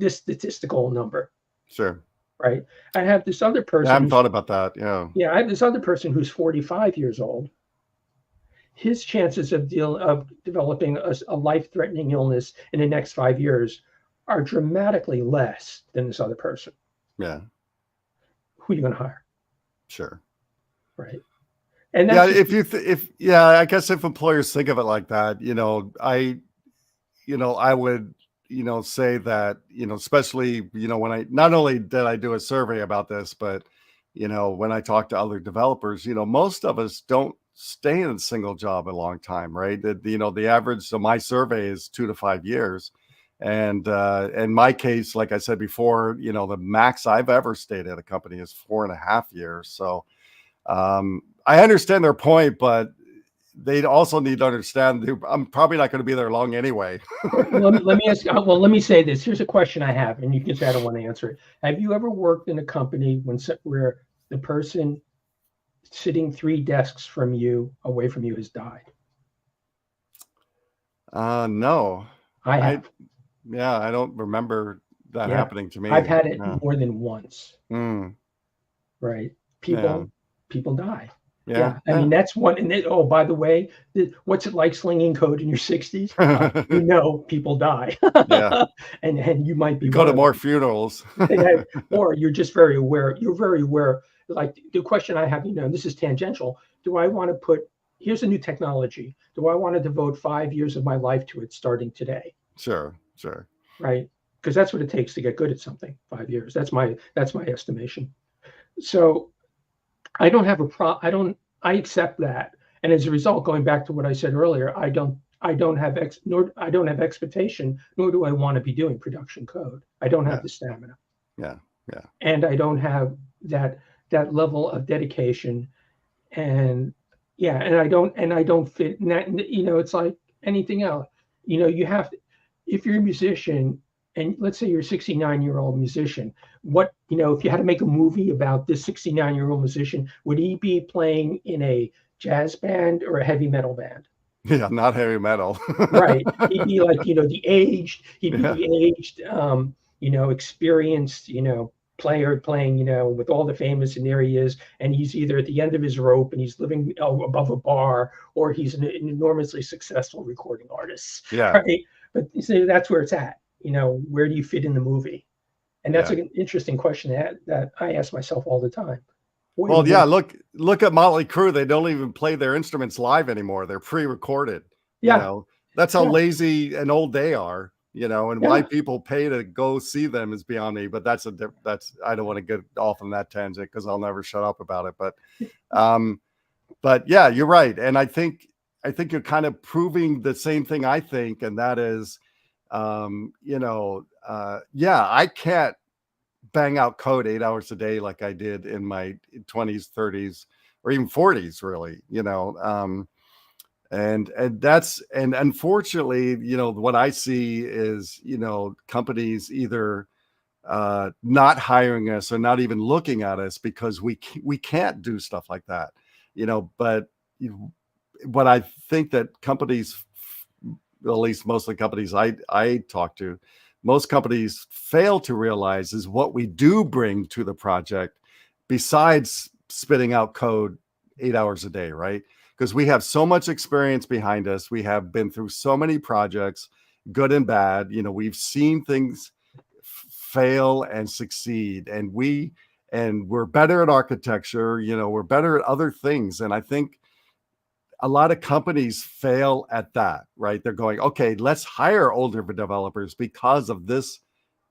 statistical number. Sure. Right. I have this other person. I haven't thought about that. Yeah. Yeah, I have this other person who's 45 years old. His chances of developing a life-threatening illness in the next 5 years are dramatically less than this other person. Yeah. Who are you going to hire? Sure. Right. And that's I guess if employers think of it like that, I would, say that, especially, when not only did I do a survey about this, but, when I talk to other developers, most of us don't stay in a single job a long time, right? The average of my survey is 2 to 5 years. And in my case, like I said before, the max I've ever stayed at a company is 4.5 years. So I understand their point, but they also need to understand I'm probably not going to be there long anyway. let me ask. Well, let me say this. Here's a question I have, and you can say I don't want to answer it. Have you ever worked in a company where the person sitting 3 desks away from you has died? No. I have. I don't remember that happening to me. I've had it more than once. Right. People die. Yeah. I mean, that's one. And by the way, what's it like slinging code in your 60s? People die. And you might be go to more funerals. Or you're just very aware. You're very aware. Like the question I have, this is tangential. Do I want to here's a new technology. Do I want to devote 5 years of my life to it starting today? Sure. Right. Because that's what it takes to get good at something. 5 years. That's my estimation. So I don't have I accept that. And as a result, going back to what I said earlier, I don't have expectation, nor do I want to be doing production code. I don't have the stamina. Yeah. And I don't have that level of dedication. And I don't fit in that. It's like anything else. You have to, if you're a musician, and let's say you're a 69-year-old musician, if you had to make a movie about this 69-year-old musician, would he be playing in a jazz band or a heavy metal band? Yeah, not heavy metal. Right. He'd be like, the aged, experienced, player playing, with all the famous, and there he is, and he's either at the end of his rope and he's living above a bar, or he's an enormously successful recording artist. Yeah. Right. But that's where it's at. Where do you fit in the movie? And that's an interesting question that I ask myself all the time. Look at Motley Crue. They don't even play their instruments live anymore. They're pre-recorded. That's how lazy and old they are. And why people pay to go see them is beyond me. But I don't want to get off on that tangent because I'll never shut up about it. But yeah, you're right. And I think you're kind of proving the same thing I think, and that is, I can't bang out code 8 hours a day like I did in my 20s, 30s, or even 40s, really. And that's, and unfortunately, what I see is, companies either not hiring us or not even looking at us because we can't do stuff like that, but what I think that companies, at least most of the companies I talk to, most companies fail to realize is what we do bring to the project besides spitting out code 8 hours a day, right? Because we have so much experience behind us. We have been through so many projects, good and bad. We've seen things fail and succeed, and we're better at architecture. We're better at other things. And I think a lot of companies fail at that, right? They're going, okay, let's hire older developers because of this,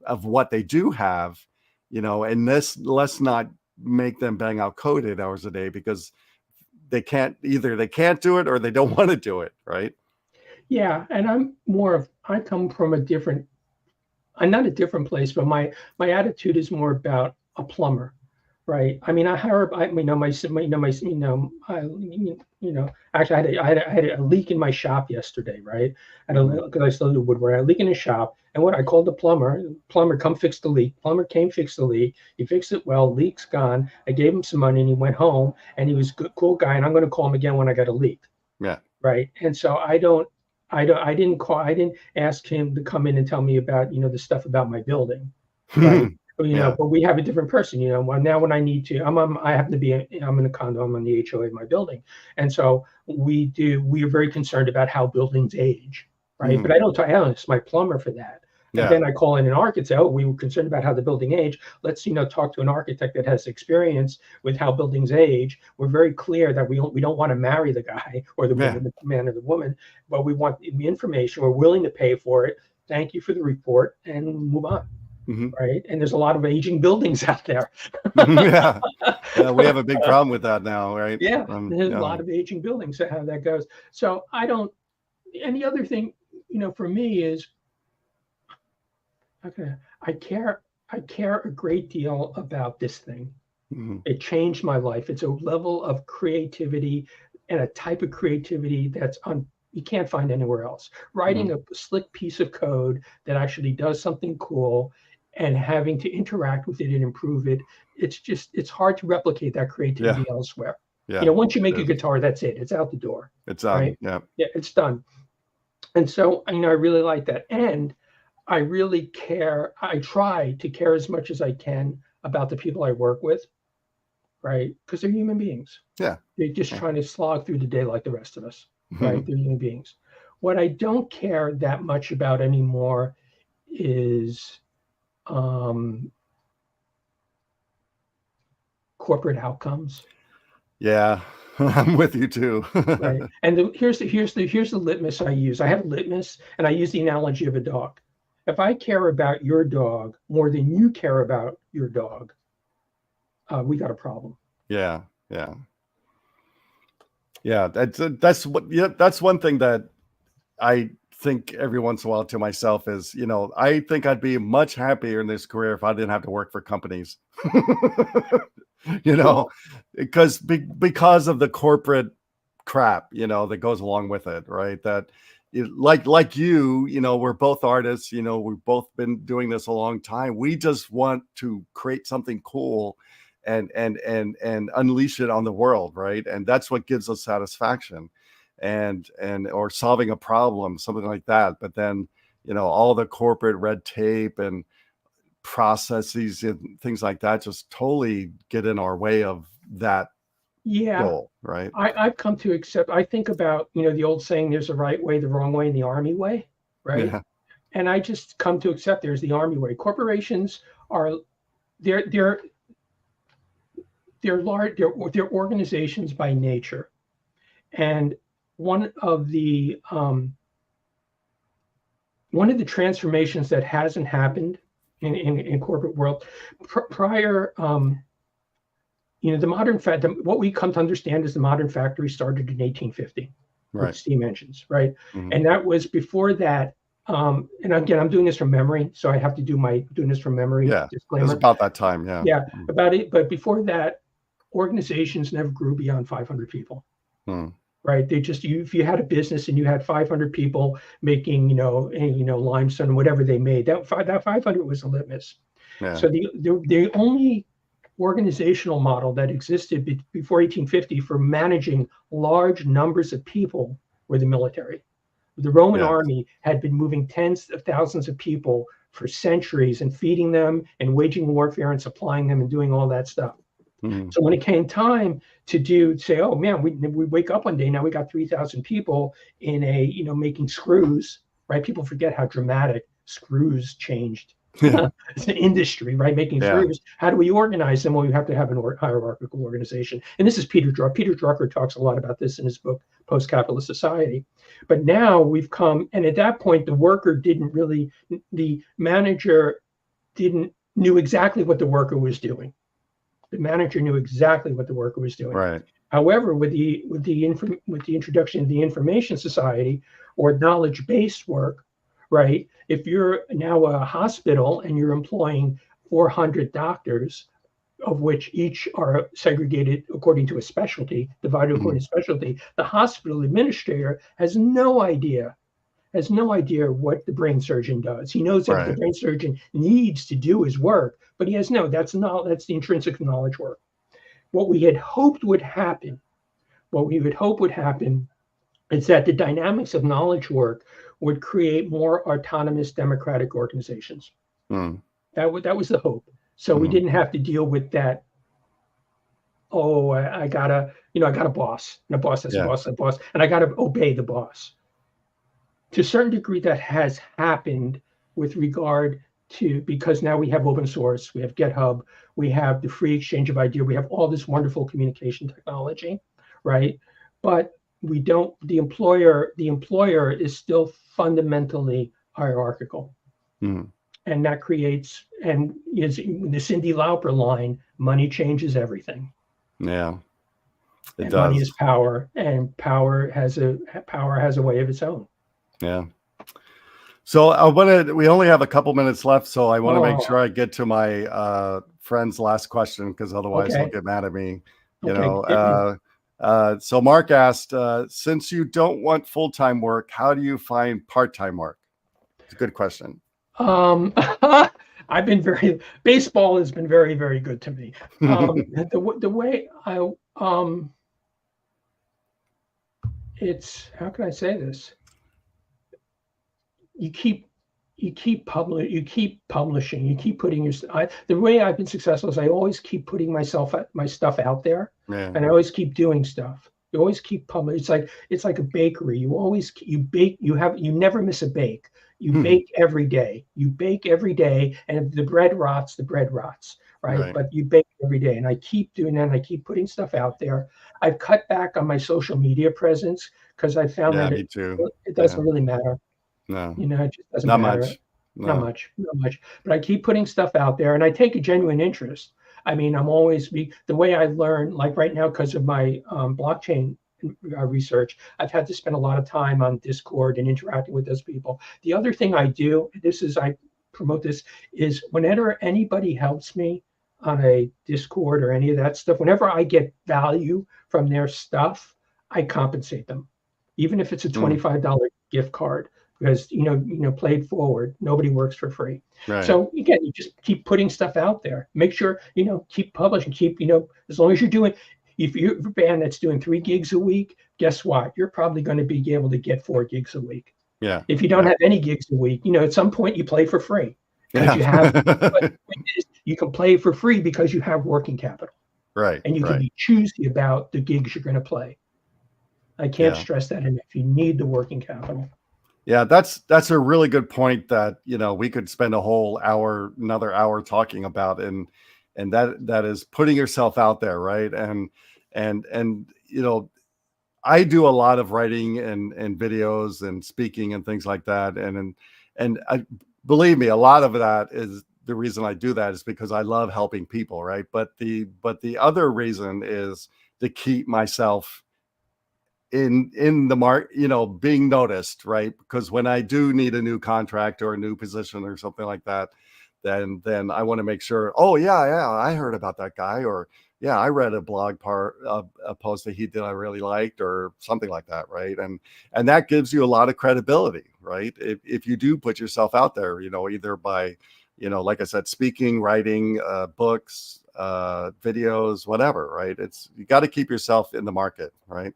of what they do have, and let's not make them bang out code 8 hours a day because they can't do it or they don't want to do it, right? Yeah, and I come from I'm not a different place, but my attitude is more about a plumber, right? I mean, actually, I had a leak in my shop yesterday, right? Because I still do woodwork. I had a leak in the shop, and what I called the plumber. Plumber, come fix the leak. Plumber came, fix the leak. He fixed it well. Leak's gone. I gave him some money, and he went home. And he was a good, cool guy. And I'm going to call him again when I got a leak. Yeah. Right. And so I didn't ask him to come in and tell me about, the stuff about my building. Right. But we have a different person, now when I need to, I'm in a condo, I'm on the HOA of my building. And so we are very concerned about how buildings age. Right. But I don't ask my plumber for that. And then I call in an architect, say, oh, we were concerned about how the building age. Let's, talk to an architect that has experience with how buildings age. We're very clear that we don't want to marry the guy or the woman, the man or the woman, but we want the information. We're willing to pay for it. Thank you for the report, and move on. Right. And there's a lot of aging buildings out there. Yeah, we have a big problem with that now, right? Yeah. There's a lot of aging buildings, how that goes. So and the other thing, for me is, I care a great deal about this thing. It changed my life. It's a level of creativity and a type of creativity you can't find anywhere else. Writing a slick piece of code that actually does something cool and having to interact with it and improve it. It's hard to replicate that creativity elsewhere. Yeah. Once you make a guitar, that's it. It's out the door. It's on. Right? Yeah, it's done. And so, I really like that. And I really care. I try to care as much as I can about the people I work with, right? Because they're human beings. Yeah. They're just trying to slog through the day like the rest of us, right? They're human beings. What I don't care that much about anymore is corporate outcomes. Yeah, I'm with you too. Right. And here's the litmus I use. I have a litmus, and I use the analogy of a dog. If I care about your dog more than you care about your dog, we got a problem. Yeah. That's one thing that I think every once in a while to myself is, I think I'd be much happier in this career if I didn't have to work for companies. Because of the corporate crap, that goes along with it, right? That like you, we're both artists, we've both been doing this a long time. We just want to create something cool and unleash it on the world, right? And that's what gives us satisfaction, and or solving a problem, something like that. But then, all the corporate red tape and processes and things like that just totally get in our way of that goal, right? I've come to accept. I think about, the old saying, there's a right way, the wrong way, and the army way, right? Yeah. And I just come to accept there's the army way. Corporations are they're large, they're organizations by nature. And one of the transformations that hasn't happened in corporate world prior, the modern what we come to understand is the modern factory started in 1850 with steam engines, right? And that was before that. And again, I'm doing this from memory, so I have to doing this from memory. Yeah, disclaimer. It was about that time. Yeah, about it. But before that, organizations never grew beyond 500 people. right? If you had a business and you had 500 people making, limestone, whatever they made, that 500 was a litmus. Yeah. So the only organizational model that existed before 1850 for managing large numbers of people were the military. The Roman army had been moving tens of thousands of people for centuries and feeding them and waging warfare and supplying them and doing all that stuff. Mm-hmm. So when it came time to say, oh man, we wake up one day, now we got 3,000 people in making screws, right? People forget how dramatic screws changed. It's an industry, right? Making screws. How do we organize them? Well, you have to have an hierarchical organization. And this is Peter Drucker. Peter Drucker talks a lot about this in his book, Post-Capitalist Society. But now we've come, and at that point, the manager knew exactly what the worker was doing. The manager knew exactly what the worker was doing. Right. However, with the introduction of the information society or knowledge-based work, right? If you're now a hospital and you're employing 400 doctors, of which each are segregated according to a specialty, divided according to specialty, the hospital administrator has no idea what the brain surgeon does. He knows that the brain surgeon needs to do his work, but that's the intrinsic knowledge work. What we had hoped would happen is that the dynamics of knowledge work would create more autonomous democratic organizations. That was the hope. So we didn't have to deal with that. Oh, I got a boss, and a boss has a boss, and I got to obey the boss. To a certain degree, that has happened with regard to, because now we have open source, we have GitHub, we have the free exchange of ideas, we have all this wonderful communication technology, right? But we don't. The employer is still fundamentally hierarchical, and that creates, and is the Cyndi Lauper line: "Money changes everything." Yeah, it does. Money is power, and power has a way of its own. Yeah. So we only have a couple minutes left, so I want to make sure I get to my friend's last question, because otherwise he'll get mad at me. So Mark asked, since you don't want full-time work, how do you find part-time work? It's a good question. Baseball has been very, very good to me. The way it's, how can I say this? You keep publishing, you keep putting the way I've been successful is I always keep putting my stuff out there, and I always keep doing stuff. You always keep publishing. It's like a bakery. You bake. You never miss a bake. You bake every day. And if the bread rots, right? But you bake every day, and I keep doing that. And I keep putting stuff out there. I've cut back on my social media presence because I found that it doesn't really matter. No, it just doesn't matter. Not much. But I keep putting stuff out there, and I take a genuine interest. I mean, the way I learn, like right now, because of my blockchain research, I've had to spend a lot of time on Discord and interacting with those people. The other thing I do, I promote this, is whenever anybody helps me on a Discord or any of that stuff, whenever I get value from their stuff, I compensate them, even if it's a $25 gift card. Because play it forward. Nobody works for free. Right. So again, you just keep putting stuff out there. Make sure keep publishing. Keep as long as you're doing. If you're a band that's doing 3 gigs a week, guess what? You're probably going to be able to get 4 gigs a week. Yeah. If you don't have any gigs a week, at some point you play for free because you have. But you can play for free because you have working capital. Right. And you can be choosy about the gigs you're going to play. I can't stress that enough. You need the working capital. Yeah, that's a really good point that, we could spend another hour talking about, and that is putting yourself out there, right? And I do a lot of writing and videos and speaking and things like that, and believe me, a lot of that is the reason I do that is because I love helping people, right? But the other reason is to keep myself in the market, being noticed, right? Because when I do need a new contract or a new position or something like that, then I want to make sure, oh yeah, I heard about that guy, or yeah, I read a blog a post that he did I really liked, or something like that, right? And that gives you a lot of credibility, right? If you do put yourself out there, either by, like I said, speaking, writing, books, videos, whatever, right? You got to keep yourself in the market, right?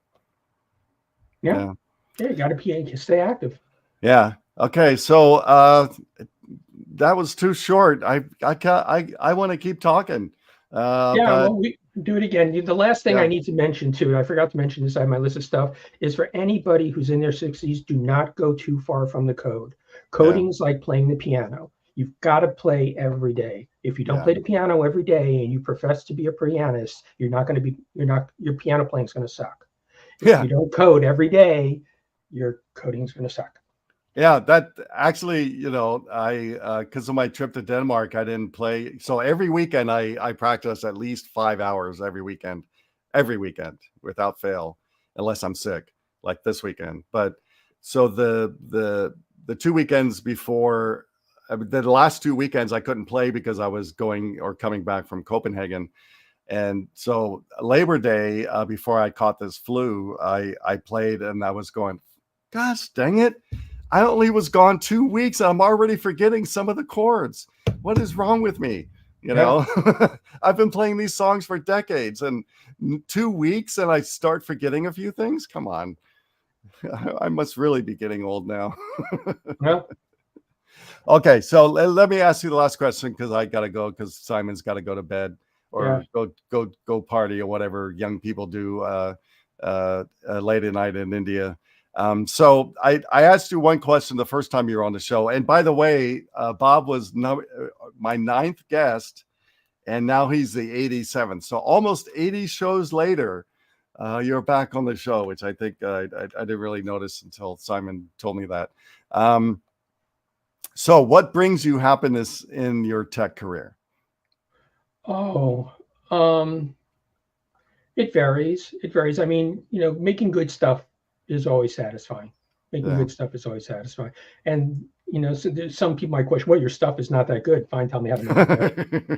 Yeah. You got to stay active. Yeah. Okay. So that was too short. I want to keep talking. Well, we do it again. The last thing I need to mention too, I forgot to mention this on my list of stuff, is for anybody who's in their 60s, do not go too far from the code. Coding is like playing the piano. You've got to play every day. If you don't play the piano every day and you profess to be a pianist, your piano playing is going to suck. If you don't code every day, your coding is going to suck. Yeah, that actually, I because of my trip to Denmark, I didn't play. So every weekend I practice at least 5 hours every weekend without fail, unless I'm sick, like this weekend. But so the 2 weekends before, the last 2 weekends I couldn't play because I was going or coming back from Copenhagen. And so Labor Day, before I caught this flu, I played, and I was going, gosh dang it. I only was gone 2 weeks. And I'm already forgetting some of the chords. What is wrong with me? I've been playing these songs for decades, and 2 weeks and I start forgetting a few things. Come on. I must really be getting old now. Okay. So let me ask you the last question, because I got to go, because Simon's got to go to bed or go party or whatever young people do late at night in India. So I asked you one question the first time you were on the show. And by the way, Bob was my 9th guest, and now he's the 87th. So almost 80 shows later, you're back on the show, which I think I didn't really notice until Simon told me that. So what brings you happiness in your tech career? It varies. I mean, making good stuff is always satisfying. Good stuff is always satisfying. And, so there's some people might question, well, your stuff is not that good. Fine, tell me how to make it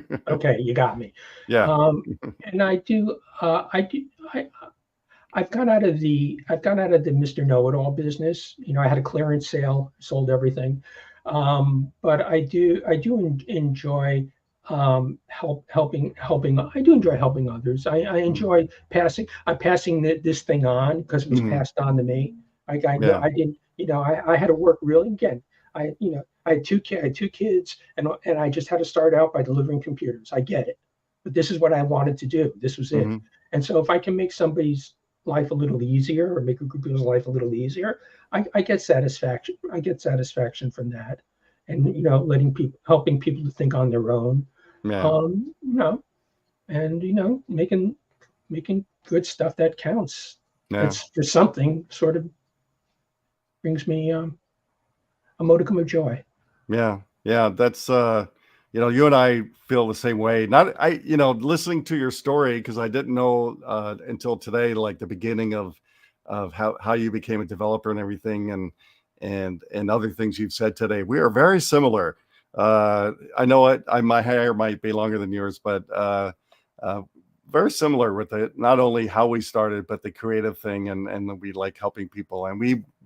better. Okay, you got me. Yeah. And I've gone out of the Mr. Know-it-all business. I had a clearance sale, sold everything. But I do enjoy helping. I do enjoy helping others. I enjoy passing this thing on, because it was passed on to me. I didn't, I had to work really, again. I had two kids, and I just had to start out by delivering computers. I get it, but this is what I wanted to do. This was it. And so if I can make somebody's life a little easier, or make a group people's life a little easier, I get satisfaction. I get satisfaction from that, and helping people to think on their own. And making good stuff that counts. It's for something, sort of brings me a modicum of joy. That's you and I feel the same way. Listening to your story, because I didn't know until today, like the beginning of how you became a developer and everything, and other things you've said today. We are very similar. I know my hair might be longer than yours, but very similar with it. Not only how we started, but the creative thing, and we like helping people, and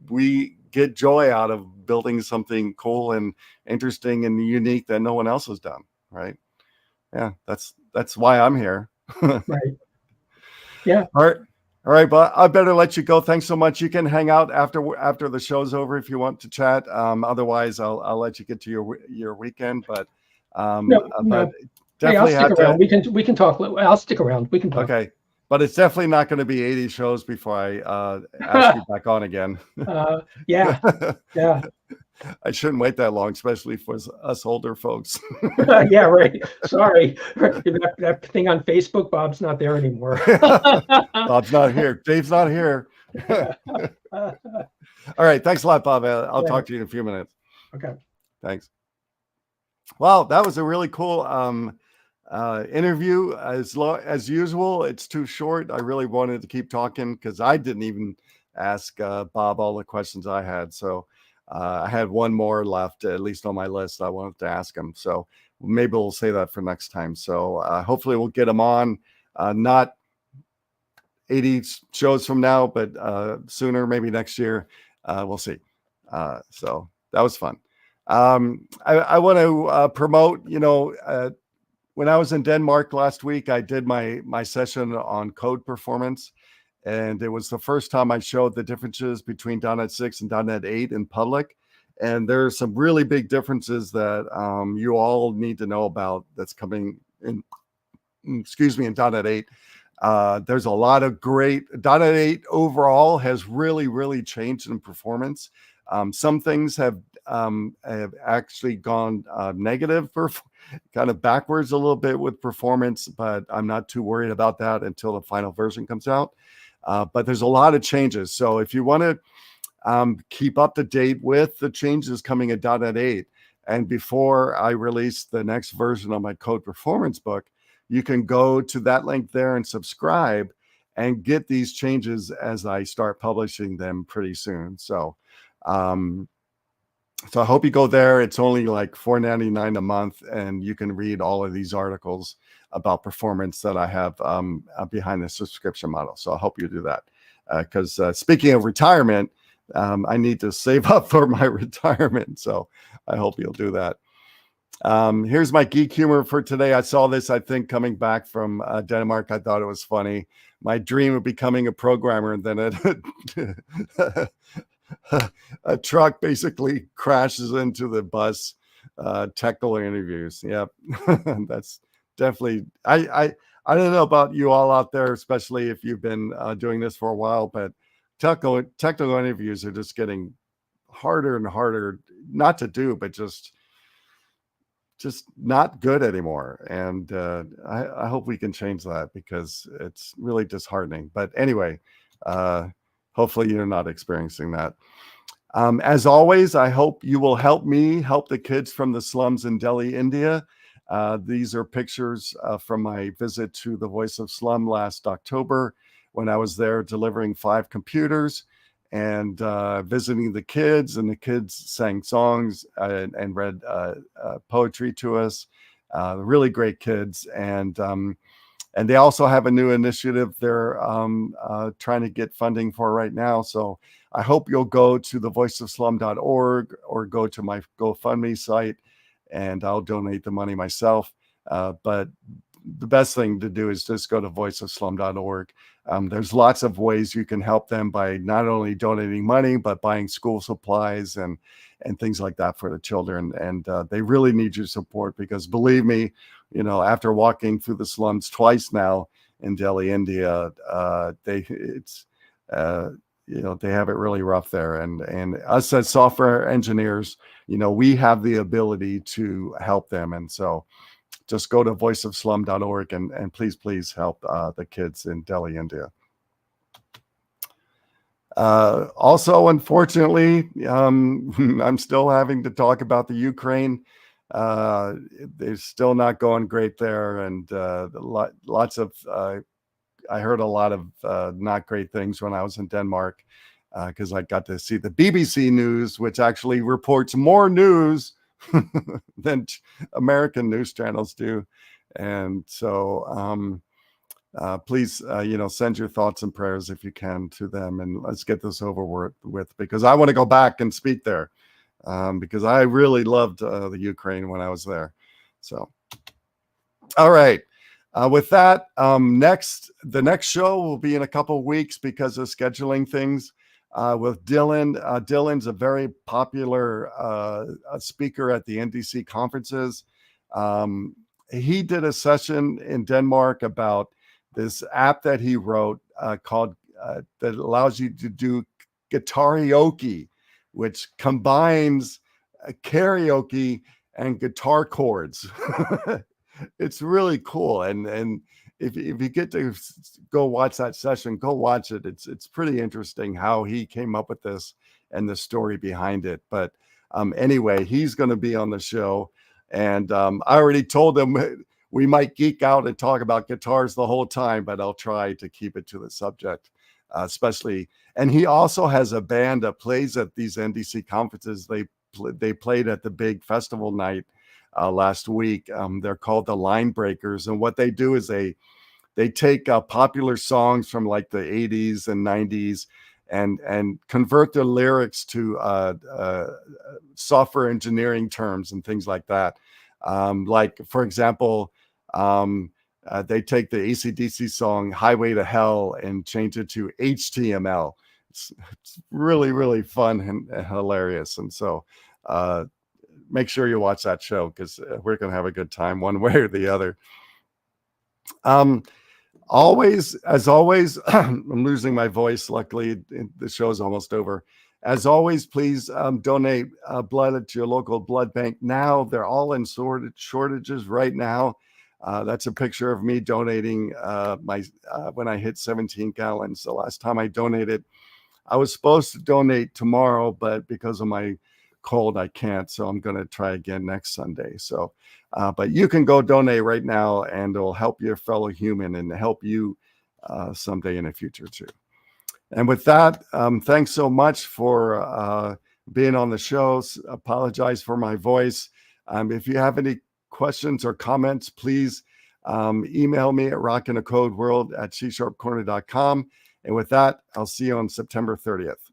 we get joy out of building something cool and interesting and unique that no one else has done. Right? Yeah, that's why I'm here. Right. Yeah. All right, but I better let you go. Thanks so much. You can hang out after the show's over if you want to chat. Otherwise, I'll let you get to your weekend. But no. Definitely I'll stick around. We can talk. I'll stick around. We can talk. Okay, but it's definitely not going to be 80 shows before I ask you back on again. Yeah. I shouldn't wait that long, especially for us older folks. Yeah, right. Sorry. That thing on Facebook, Bob's not there anymore. Bob's not here. Dave's not here. All right. Thanks a lot, Bob. I'll talk to you in a few minutes. Okay. Thanks. Wow, that was a really cool interview. As usual, it's too short. I really wanted to keep talking, because I didn't even ask Bob all the questions I had. So I had one more left, at least on my list. I wanted to ask him. So maybe we'll say that for next time. So hopefully we'll get him on, not 80 shows from now, but sooner, maybe next year. We'll see. So that was fun. I want to promote, when I was in Denmark last week, I did my session on code performance. And it was the first time I showed the differences between .NET 6 and .NET 8 in public. And there are some really big differences that you all need to know about that's coming in, in .NET 8. There's a lot of great .NET 8 overall has really changed in performance. Some things have actually gone negative, kind of backwards a little bit with performance, but I'm not too worried about that until the final version comes out. But there's a lot of changes. So if you want to keep up to date with the changes coming in .NET 8, and before I release the next version of my code performance book, you can go to that link there and subscribe and get these changes as I start publishing them pretty soon. So I hope you go there. It's only like $4.99 a month, and you can read all of these articles about performance that I have behind the subscription model. So I hope you do that. Because speaking of retirement, I need to save up for my retirement. So I hope you'll do that. Here's my geek humor for today. I saw this, I think, coming back from Denmark. I thought it was funny. My dream of becoming a programmer, and then a truck basically crashes into the bus. Technical interviews. Yep. That's definitely, I don't know about you all out there, especially if you've been doing this for a while, but technical interviews are just getting harder and harder not to do, but just not good anymore. And I hope we can change that, because it's really disheartening. But anyway, hopefully you're not experiencing that. As always, I hope you will help me help the kids from the slums in Delhi, India. These are pictures from my visit to the Voice of Slum last October, when I was there delivering 5 computers and visiting the kids. And the kids sang songs and read poetry to us. Really great kids. And they also have a new initiative they're trying to get funding for right now. So I hope you'll go to thevoiceofslum.org or go to my GoFundMe site, and I'll donate the money myself. But the best thing to do is just go to voiceofslum.org. There's lots of ways you can help them by not only donating money, but buying school supplies and things like that for the children. And they really need your support, because believe me, after walking through the slums twice now in Delhi, India, they have it really rough there. And us as software engineers, we have the ability to help them. And so just go to voiceofslum.org and please help the kids in Delhi, India. Also, unfortunately, I'm still having to talk about the Ukraine. They're still not going great there, and lots of I heard a lot of not great things when I was in Denmark, because I got to see the BBC News, which actually reports more news than American news channels do. And so please, send your thoughts and prayers if you can to them, and let's get this over with, because I want to go back and speak there, because I really loved the Ukraine when I was there. So, all right. With that, the next show will be in a couple of weeks because of scheduling things with Dylan. Dylan's a very popular speaker at the NDC conferences. He did a session in Denmark about this app that he wrote called that allows you to do guitarioke, which combines karaoke and guitar chords. It's really cool. And if you get to go watch that session, go watch it. It's pretty interesting how he came up with this and the story behind it. But anyway, he's going to be on the show. And I already told him we might geek out and talk about guitars the whole time, but I'll try to keep it to the subject. especially. And he also has a band that plays at these NDC conferences. They played at the big festival night last week. They're called the Line Breakers, and what they do is they take popular songs from like the 80s and 90s and convert the lyrics to software engineering terms and things like that. Like, for example, they take the AC/DC song Highway to Hell and change it to HTML. It's really, really fun and hilarious. And so make sure you watch that show, because we're going to have a good time one way or the other. As always, I'm losing my voice. Luckily, the show's almost over. As always, please donate blood to your local blood bank now. They're all in shortages right now. That's a picture of me donating when I hit 17 gallons. The last time I donated, I was supposed to donate tomorrow, but because of my cold, I can't. So I'm going to try again next Sunday. So, but you can go donate right now, and it'll help your fellow human and help you someday in the future too. And with that, thanks so much for being on the show. Apologize for my voice. If you have any questions or comments, please email me at rockinthecodeworld@CSharpCorner.com. And with that, I'll see you on September 30th.